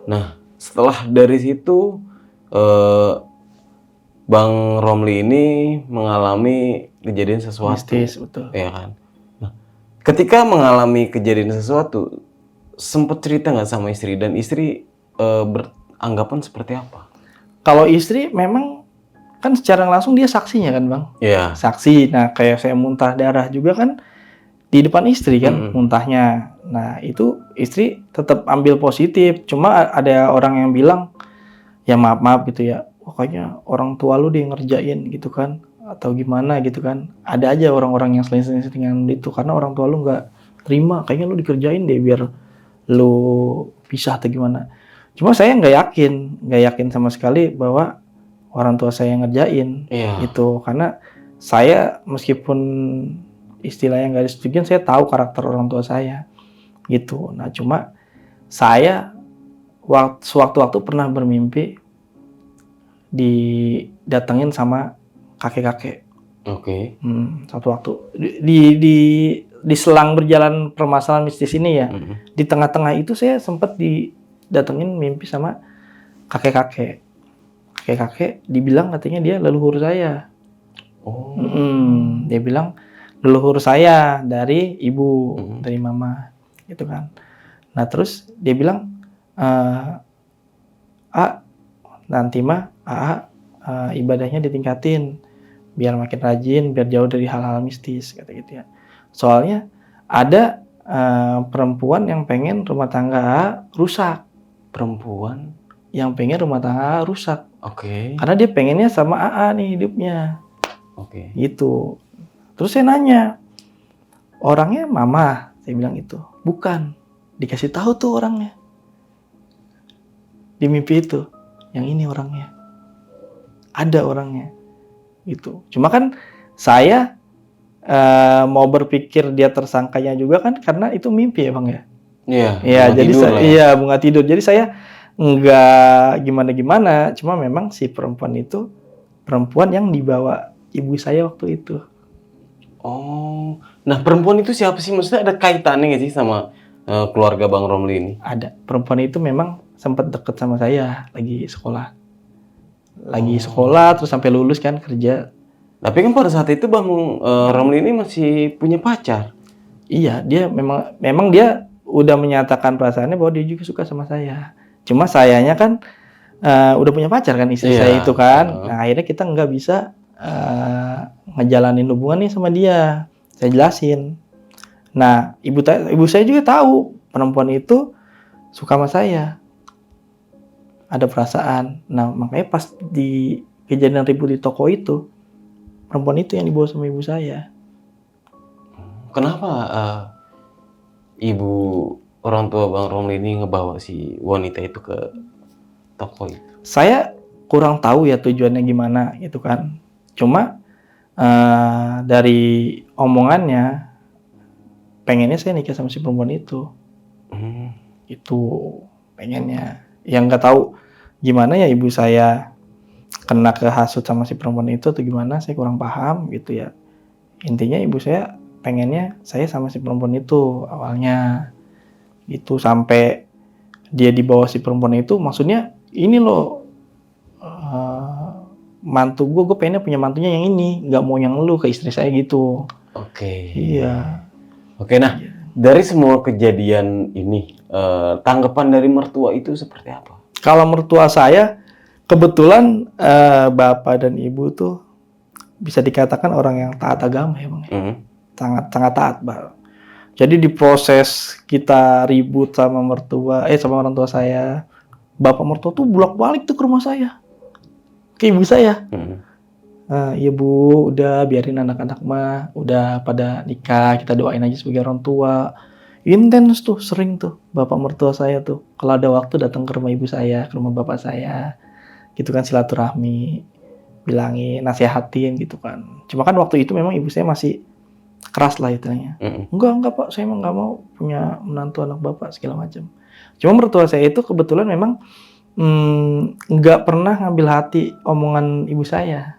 Nah, setelah dari situ Bang Romli ini mengalami kejadian sesuatu. Mistis, betul. Ya kan? Nah, ketika mengalami kejadian sesuatu, sempat cerita nggak sama istri, dan istri beranggapan seperti apa? Kalau istri memang kan secara langsung dia saksinya kan Bang? Iya. Saksi. Nah, kayak saya muntah darah juga kan di depan istri kan muntahnya. Nah, itu istri tetap ambil positif. Cuma ada orang yang bilang, ya maaf gitu ya, pokoknya orang tua lu dia ngerjain gitu kan, atau gimana gitu kan. Ada aja orang-orang yang selisih dengan itu, karena orang tua lu nggak terima, kayaknya lu dikerjain deh biar lu pisah atau gimana. Cuma saya nggak yakin sama sekali bahwa orang tua saya ngerjain. Itu karena saya meskipun istilahnya nggak disetujuin, saya tahu karakter orang tua saya gitu. Nah, cuma saya waktu-waktu pernah bermimpi didatengin sama kakek-kakek. Oke. Satu waktu di selang berjalan permasalahan mistis ini ya, di tengah-tengah itu saya sempat didatengin mimpi sama kakek-kakek. Kakek-kakek dibilang katanya dia leluhur saya. Dia bilang leluhur saya dari ibu, dari mama, gitu kan. Nah, terus dia bilang, nanti mah ibadahnya ditingkatin biar makin rajin, biar jauh dari hal-hal mistis, kata gitu ya. Soalnya ada perempuan yang pengen rumah tangga rusak. Perempuan yang pengen rumah tangga rusak. Oke. Karena dia pengennya sama AA nih hidupnya. Oke. Gitu. Terus saya nanya, orangnya mama? Saya bilang itu. Bukan. Dikasih tahu tuh orangnya. Di mimpi itu. Yang ini orangnya. Ada orangnya. Gitu. Cuma kan saya mau berpikir dia tersangkanya juga kan karena itu mimpi ya Bang ya. Iya. Iya, jadi saya bunga tidur. Jadi saya nggak gimana-gimana, cuma memang si perempuan itu perempuan yang dibawa ibu saya waktu itu. Oh, nah perempuan itu siapa sih? Maksudnya ada kaitannya nggak sih sama keluarga Bang Romli ini? Ada. Perempuan itu memang sempat deket sama saya lagi sekolah. Sekolah terus sampai lulus kan kerja. Tapi kan pada saat itu Bang Romli ini masih punya pacar. Iya, dia memang dia udah menyatakan perasaannya bahwa dia juga suka sama saya. Cuma sayanya kan udah punya pacar kan istri saya itu kan. Nah, akhirnya kita nggak bisa ngejalanin hubungan nih sama dia. Saya jelasin. Nah, ibu saya juga tahu perempuan itu suka sama saya. Ada perasaan. Nah, makanya pas di kejadian ribut di toko itu, perempuan itu yang dibawa sama ibu saya. Kenapa ibu orang tua Bang Romli ini ngebawa si wanita itu ke toko itu? Saya kurang tahu ya tujuannya gimana gitu kan. Cuma dari omongannya pengennya saya nikah sama si perempuan itu. Itu pengennya. Yang nggak tahu gimana ya ibu saya kena kehasut sama si perempuan itu atau gimana, saya kurang paham gitu ya. Intinya ibu saya pengennya saya sama si perempuan itu awalnya. Itu sampai dia dibawa si perempuan itu, maksudnya ini loh mantu gue pengennya punya mantunya yang ini, nggak mau yang lu, ke istri saya gitu. Oke. Iya. Oke, nah dari semua kejadian ini tanggapan dari mertua itu seperti apa? Kalau mertua saya kebetulan bapak dan ibu tuh bisa dikatakan orang yang taat agama ya Bang. Mhm. Sangat taat Bang. Jadi di proses kita ribut sama sama orang tua saya, bapak mertua tuh bolak-balik tuh ke rumah saya, ke ibu saya. Iya bu, udah biarin anak-anak mah, udah pada nikah, kita doain aja sebagai orang tua. Intens tuh, sering tuh bapak mertua saya tuh, kalau ada waktu datang ke rumah ibu saya, ke rumah bapak saya, gitu kan silaturahmi, bilangin, nasihatin gitu kan. Cuma kan waktu itu memang ibu saya masih keras lah istilahnya. Enggak pak, saya emang nggak mau punya menantu anak bapak segala macam. Cuma mertua saya itu kebetulan memang nggak pernah ngambil hati omongan ibu saya.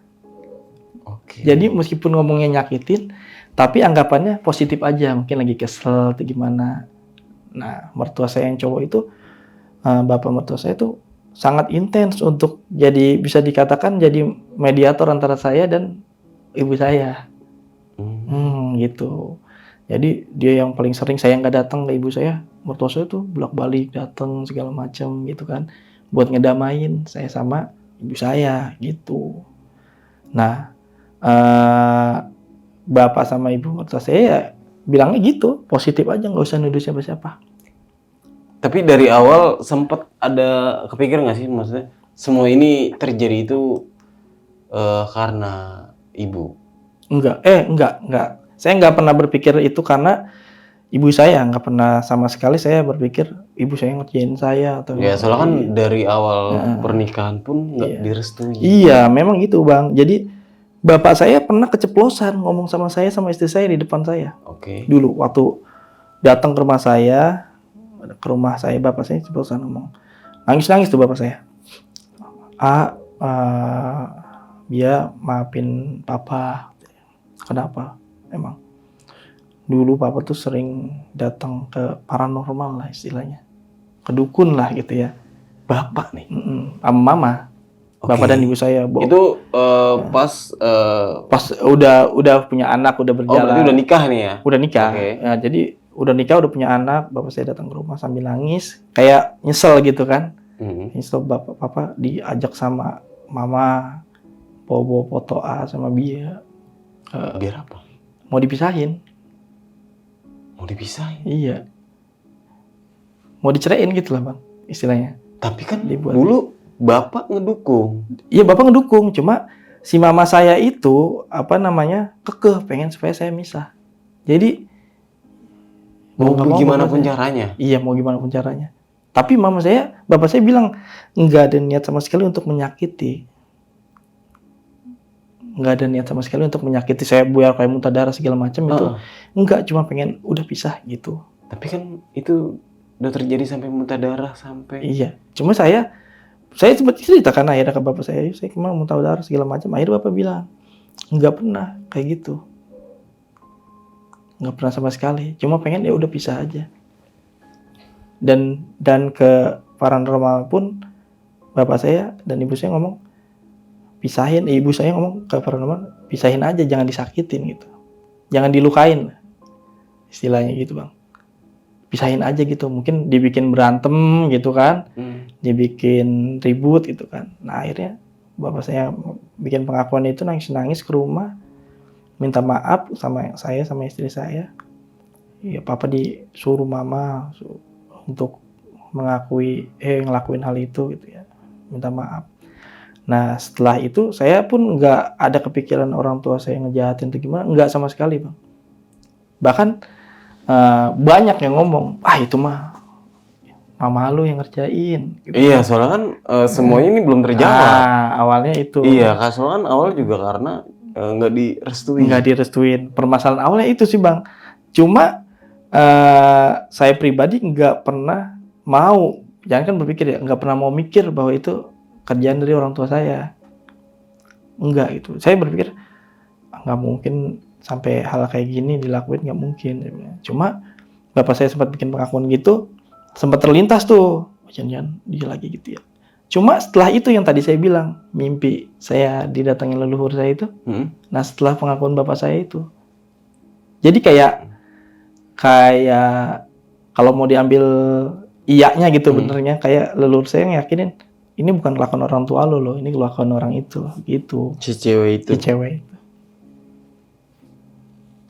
Oke. Jadi meskipun ngomongnya nyakitin, tapi anggapannya positif aja, mungkin lagi kesel atau gimana. Nah, mertua saya yang cowok itu, bapak mertua saya itu sangat intens untuk bisa dikatakan jadi mediator antara saya dan ibu saya. Gitu. Jadi dia yang paling sering saya nggak datang ke ibu saya, mertua saya tuh bolak-balik datang segala macam gitu kan, buat ngedamain saya sama ibu saya gitu. Nah, bapak sama ibu mertua saya ya bilangnya gitu, positif aja, nggak usah nuduh siapa-siapa. Tapi dari awal sempat ada kepikir nggak sih, maksudnya semua ini terjadi itu karena ibu? Enggak. Saya nggak pernah berpikir itu karena ibu saya, nggak pernah sama sekali saya berpikir ibu saya ngerjain saya atau Ya soalnya kan dari awal pernikahan pun nggak direstui. Iya, memang gitu Bang. Jadi bapak saya pernah keceplosan ngomong sama saya sama istri saya di depan saya. Oke. Dulu waktu datang ke rumah saya, bapak saya keceplosan ngomong. Nangis tuh bapak saya. Dia maafin papa. Kenapa? Emang dulu papa tuh sering datang ke paranormal lah istilahnya, ke dukun lah gitu ya. Bapak nih? Sama mama. Bapak dan ibu saya. Itu pas udah punya anak, udah berjalan. Oh berarti udah nikah nih ya? Udah nikah. Okay. Ya, jadi udah nikah, udah punya anak. Bapak saya datang ke rumah sambil nangis, kayak nyesel gitu kan. Nyesel papa diajak sama mama bawa foto A sama Bia. Biar apa? Mau dipisahin. Mau dipisahin? Iya. Mau diceraiin gitu lah Bang, istilahnya. Tapi kan dulu bapak ngedukung. Iya bapak ngedukung, cuma si mama saya itu kekeh pengen supaya saya misah. Jadi mau gimana pun caranya. Iya, mau gimana pun caranya. Tapi bapak saya bilang nggak ada niat sama sekali untuk menyakiti. Nggak ada niat sama sekali untuk menyakiti saya, biar kayak muntah darah segala macam itu. Enggak, cuma pengen udah pisah gitu. Tapi kan itu udah terjadi sampai muntah darah sampai. Iya, cuma saya sempat ceritakan akhirnya ke bapak saya kemarin muntah darah segala macam. Akhirnya bapak bilang nggak pernah kayak gitu, nggak pernah sama sekali. Cuma pengen ya udah pisah aja. Dan ke paranormal pun bapak saya dan ibu saya ngomong pisahin. Ibu saya ngomong ke paranormal pisahin aja, jangan disakitin gitu, jangan dilukain, istilahnya gitu Bang. Pisahin aja gitu, mungkin dibikin berantem gitu kan, dibikin ribut gitu kan. Nah akhirnya bapak saya bikin pengakuan itu, nangis ke rumah, minta maaf sama saya sama istri saya. Ya papa disuruh mama untuk ngelakuin hal itu gitu ya, minta maaf. Nah setelah itu saya pun nggak ada kepikiran orang tua saya ngejahatin atau gimana, nggak sama sekali Bang. Bahkan banyak yang ngomong, itu mah mama lu yang ngerjain. Gitu. Iya, soalnya kan semuanya ini belum terjawab. Awalnya itu. Iya, soalnya kan awal juga karena nggak direstuin. Nggak direstuin. Permasalahan awalnya itu sih Bang. Cuma saya pribadi nggak pernah mau, jangan kan berpikir ya, nggak pernah mau mikir bahwa itu kerjaan dari orang tua saya. Enggak gitu. Saya berpikir nggak mungkin sampai hal kayak gini dilakuin, nggak mungkin. Cuma bapak saya sempat bikin pengakuan gitu, sempat terlintas tuh, jangan dia lagi gitu ya. Cuma setelah itu yang tadi saya bilang, mimpi saya didatangi leluhur saya itu, nah setelah pengakuan bapak saya itu, jadi kayak kalau mau diambil iyanya gitu benernya, kayak leluhur saya ngeyakinin ini bukan kelakuan orang tua lo, ini kelakuan orang itu gitu. Si cewek itu.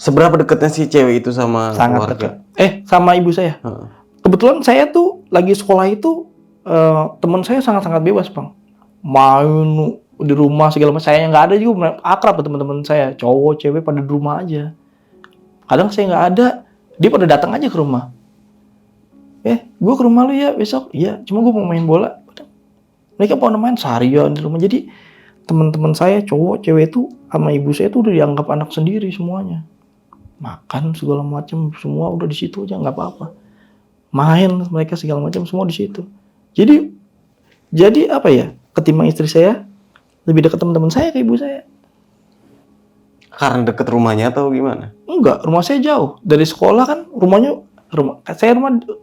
Seberapa dekatnya si cewek itu sama Sangat keluarga? dekat. Sama ibu saya. Heeh. Kebetulan saya tuh lagi sekolah itu teman saya sangat-sangat bebas, Bang. Main di rumah segala macam. Saya yang nggak ada juga akrab sama teman-teman saya. Cowok, cewek pada di rumah aja. Kadang saya nggak ada, dia pada datang aja ke rumah. Gue ke rumah lu ya besok. Iya, cuma gue mau main bola. Mereka pada main seharian di rumah. Jadi teman-teman saya cowok, cewek itu sama ibu saya tuh udah dianggap anak sendiri semuanya. Makan segala macam semua udah di situ aja, nggak apa-apa. Main mereka segala macam semua di situ. Jadi apa ya? Ketimbang istri saya lebih dekat teman-teman saya ke ibu saya. Karena deket rumahnya atau gimana? Enggak, rumah saya jauh. Dari sekolah kan rumah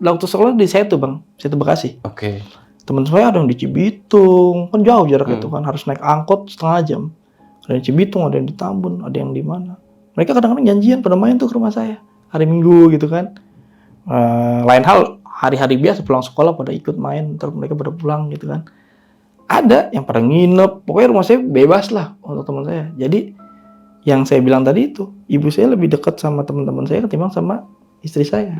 waktu sekolah di Setu, Bang. Setu Bekasi. Oke. Teman saya ada yang di Cibitung, kan jauh jarak itu kan, harus naik angkot setengah jam. Ada yang di Cibitung, ada yang di Tambun, ada yang di mana. Mereka kadang-kadang janjian pada main tuh ke rumah saya hari Minggu gitu kan. Lain hal hari-hari biasa pulang sekolah pada ikut main, terus mereka pada pulang gitu kan. Ada yang pada nginep, pokoknya rumah saya bebas lah untuk teman saya. Jadi yang saya bilang tadi itu, ibu saya lebih dekat sama teman-teman saya ketimbang sama istri saya.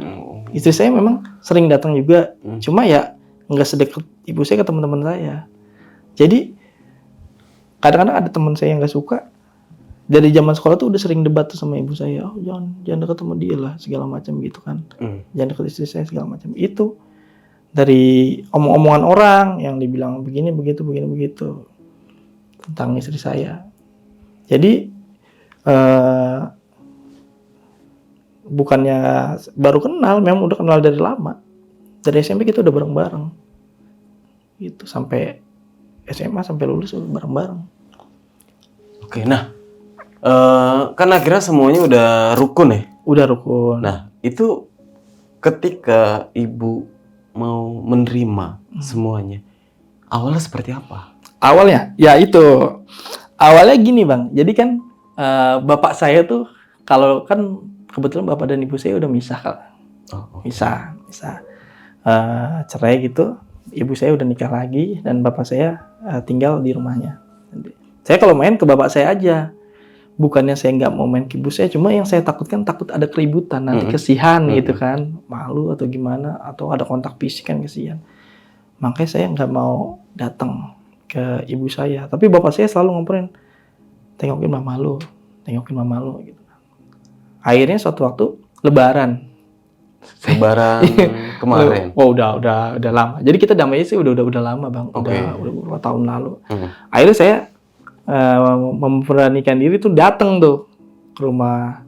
Istri saya memang sering datang juga, cuma ya nggak sedekat ibu saya ke teman-teman saya. Jadi kadang-kadang ada teman saya yang nggak suka. Dari zaman sekolah tuh udah sering debat tuh sama ibu saya. Jangan dekat sama dia lah segala macam gitu kan. Jangan dekat istri saya segala macam. Itu dari omong-omongan orang yang dibilang begini begitu tentang istri saya. Jadi bukannya baru kenal, memang udah kenal dari lama. Dari SMP kita udah bareng-bareng. Gitu sampai SMA sampai lulus udah bareng-bareng. Oke, nah kan akhirnya semuanya udah rukun ya? Udah rukun. Nah, itu ketika ibu mau menerima semuanya, awalnya seperti apa? Awalnya, ya itu. Awalnya gini, Bang. Jadi kan bapak saya tuh, kalau kan kebetulan bapak dan ibu saya udah misah kan. Misah. Cerai gitu. Ibu saya udah nikah lagi dan bapak saya tinggal di rumahnya. Saya kalau main ke bapak saya aja. Bukannya saya nggak mau main ke ibu saya, cuma yang saya takut ada keributan, nanti kesihan gitu kan, malu atau gimana, atau ada kontak fisik kan kesian. Makanya saya nggak mau datang ke ibu saya. Tapi bapak saya selalu ngomporin, tengokin mama lu gitu. Akhirnya suatu waktu Lebaran kemarin. Oh udah lama. Jadi kita damainya sih udah lama, Bang. Udah beberapa tahun lalu. Akhirnya saya memberanikan diri tuh datang tuh ke rumah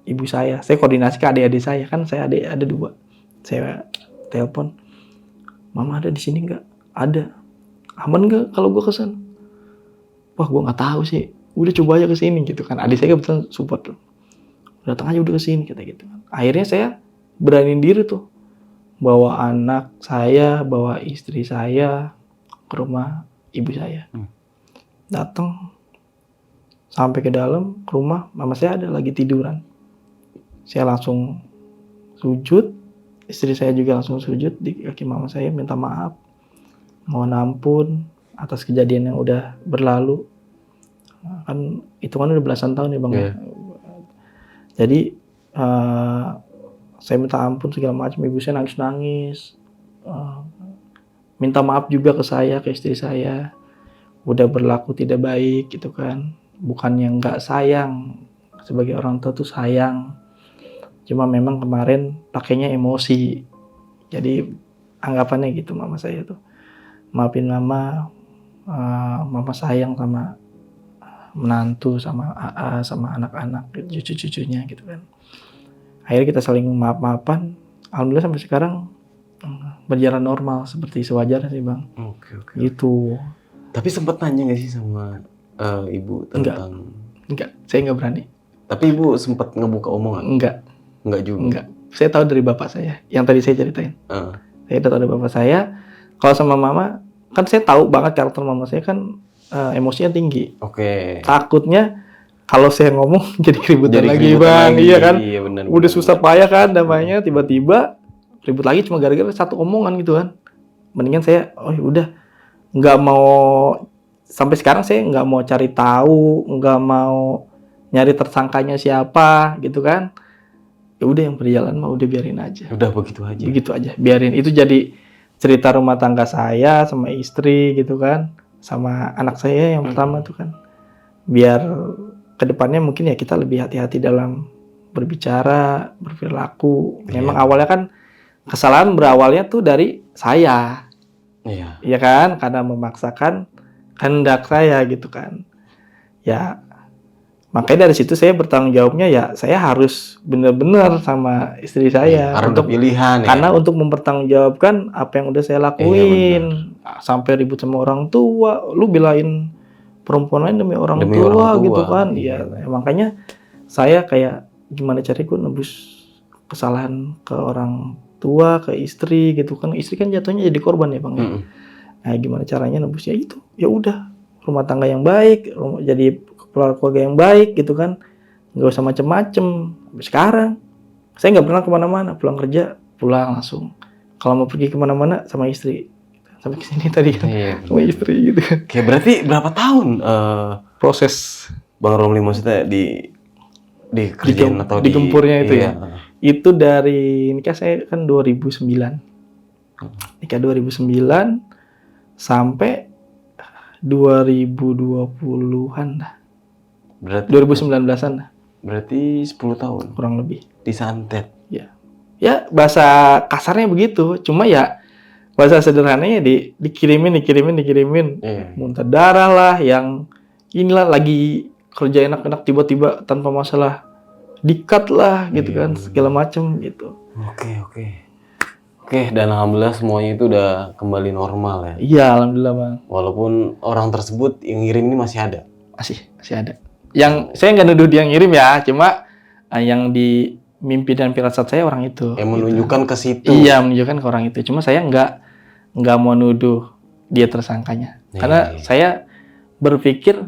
ibu saya. Saya koordinasi ke adik-adik saya, kan saya ada 2. Saya telepon, mama ada di sini nggak? Ada. Aman nggak kalau gue kesana? Wah, gue nggak tahu sih. Udah coba aja kesini gitu kan. Adik saya kebetulan support tuh. Datang aja udah kesini kata gitu. Akhirnya saya beraniin diri tuh, bawa anak saya, bawa istri saya ke rumah ibu saya. Datang sampai ke dalam ke rumah, mama saya ada lagi tiduran. Saya langsung sujud, istri saya juga langsung sujud di kaki mama saya, minta maaf, mohon ampun atas kejadian yang udah berlalu. Kan itu kan udah belasan tahun ya, Bang. Jadi saya minta ampun segala macam, ibu saya nangis, minta maaf juga ke saya, ke istri saya. Udah berlaku tidak baik gitu kan. Bukannya nggak sayang, sebagai orang tua tuh sayang. Cuma memang kemarin pakainya emosi. Jadi anggapannya gitu mama saya tuh. Maafin mama, mama sayang sama menantu, sama AA, sama anak-anak, cucu-cucunya gitu kan. Akhirnya kita saling maaf-maafan. Alhamdulillah sampai sekarang berjalan normal seperti sewajarnya sih, Bang. Oke. Gitu. Tapi sempat nanya nggak sih sama ibu tentang? Enggak, saya nggak berani. Tapi ibu sempat ngebuka omongan? Enggak juga? Enggak. Saya tahu dari bapak saya, yang tadi saya ceritain. Saya tahu dari bapak saya. Kalau sama mama, kan saya tahu banget karakter mama saya kan emosinya tinggi. Oke. Takutnya kalau saya ngomong jadi keributan lagi, Bang. Iya kan? Iya, benar. Udah susah payah kan damainya, tiba-tiba ribut lagi cuma gara-gara satu omongan gitu kan. Mendingan saya, udah. Nggak mau, sampai sekarang saya nggak mau cari tahu, nggak nyari tersangkanya siapa gitu kan. Ya udah yang berjalan mah udah biarin aja. Udah begitu aja. Begitu aja, biarin. Itu jadi cerita rumah tangga saya sama istri gitu kan, sama anak saya yang pertama tuh kan. Biar kedepannya mungkin ya kita lebih hati-hati dalam berbicara, berperilaku. Memang awalnya kan kesalahan berawalnya tuh dari saya. Iya. Iya kan, karena memaksakan kehendak saya gitu kan. Ya makanya dari situ saya bertanggung jawabnya ya saya harus benar-benar sama istri saya Karena untuk pilihan ya. karena untuk mempertanggungjawabkan apa yang udah saya lakuin. Sampai ribut sama orang tua, lu belain perempuan lain demi orang tua gitu kan. Iya. Ya makanya saya kayak gimana caranya gue nebus kesalahan ke orang tua, ke istri gitu kan. Istri kan jatuhnya jadi korban ya Bang. Nah, gimana caranya nebusnya itu? Ya udah, rumah tangga yang baik, jadi keluarga yang baik gitu kan, nggak usah macem-macem. Sekarang saya nggak pernah kemana-mana, pulang kerja pulang langsung. Kalau mau pergi kemana-mana sama istri, sampai kesini tadi kan sama istri gitu. Kayak berarti berapa tahun Proses Bang Romli maksudnya di kerjaan atau digempurnya itu iya. ya? Itu dari nikah saya kan 2009, nikah 2009 sampai 2020-an dah. Berarti 2019-an dah. Berarti 10 tahun Kurang lebih. disantet. Ya bahasa kasarnya begitu. Cuma ya bahasa sederhananya dikirimin. Muntah darah lah, yang inilah lagi kerja enak-enak tiba-tiba tanpa masalah di-cut lah gitu kan, segala macem gitu. Oke, dan alhamdulillah semuanya itu udah kembali normal ya. Iya, alhamdulillah Bang. Walaupun orang tersebut yang ngirim ini masih ada. Masih ada. Yang saya nggak nuduh dia ngirim ya, cuma yang di mimpi dan firasat saya orang itu. Yang menunjukkan ke situ. Iya, menunjukkan ke orang itu. Cuma saya nggak mau nuduh dia tersangkanya. Karena saya berpikir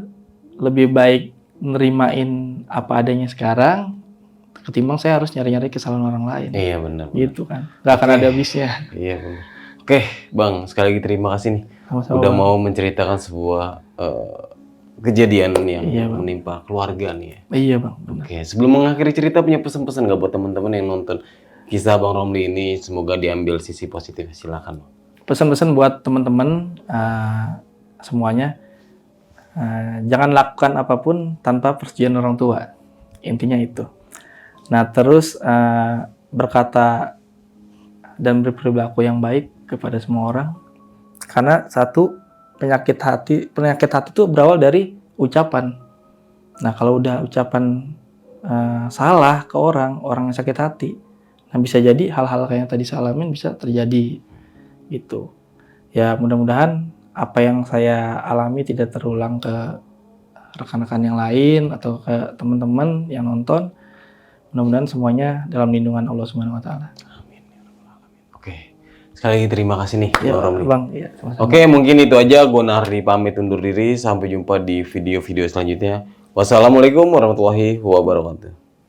lebih baik nerimain apa adanya sekarang ketimbang saya harus nyari-nyari kesalahan orang lain. Iya benar. Gitu kan. Nggak akan ada habisnya. Iya benar. Oke, Bang, sekali lagi terima kasih nih. Sama-sama, udah Bang. mau menceritakan sebuah kejadian yang Iya, Bang. menimpa keluarga nih ya. Iya Bang, benar. Oke, sebelum mengakhiri cerita punya pesan-pesan nggak buat teman-teman yang nonton kisah Bang Romli ini? Semoga diambil sisi positif. Silakan, Bang. Pesan-pesan buat teman-teman semuanya, jangan lakukan apapun tanpa persetujuan orang tua. Intinya itu. Nah, terus berkata dan berperilaku yang baik kepada semua orang. Karena satu, penyakit hati itu berawal dari ucapan. Nah, kalau udah ucapan salah ke orang yang sakit hati, nah bisa jadi hal-hal kayak yang tadi saya alamin bisa terjadi gitu. Ya, mudah-mudahan apa yang saya alami tidak terulang ke rekan-rekan yang lain atau ke teman-teman yang nonton. Mudah-mudahan semuanya dalam lindungan Allah Subhanahu wa taala. Amin. Oke. Sekali lagi terima kasih nih, Ya, Bang Romli. Bang, ya, sama-sama. Oke, mungkin itu aja. Gue Nardi pamit undur diri. Sampai jumpa di video-video selanjutnya. Wassalamualaikum warahmatullahi wabarakatuh.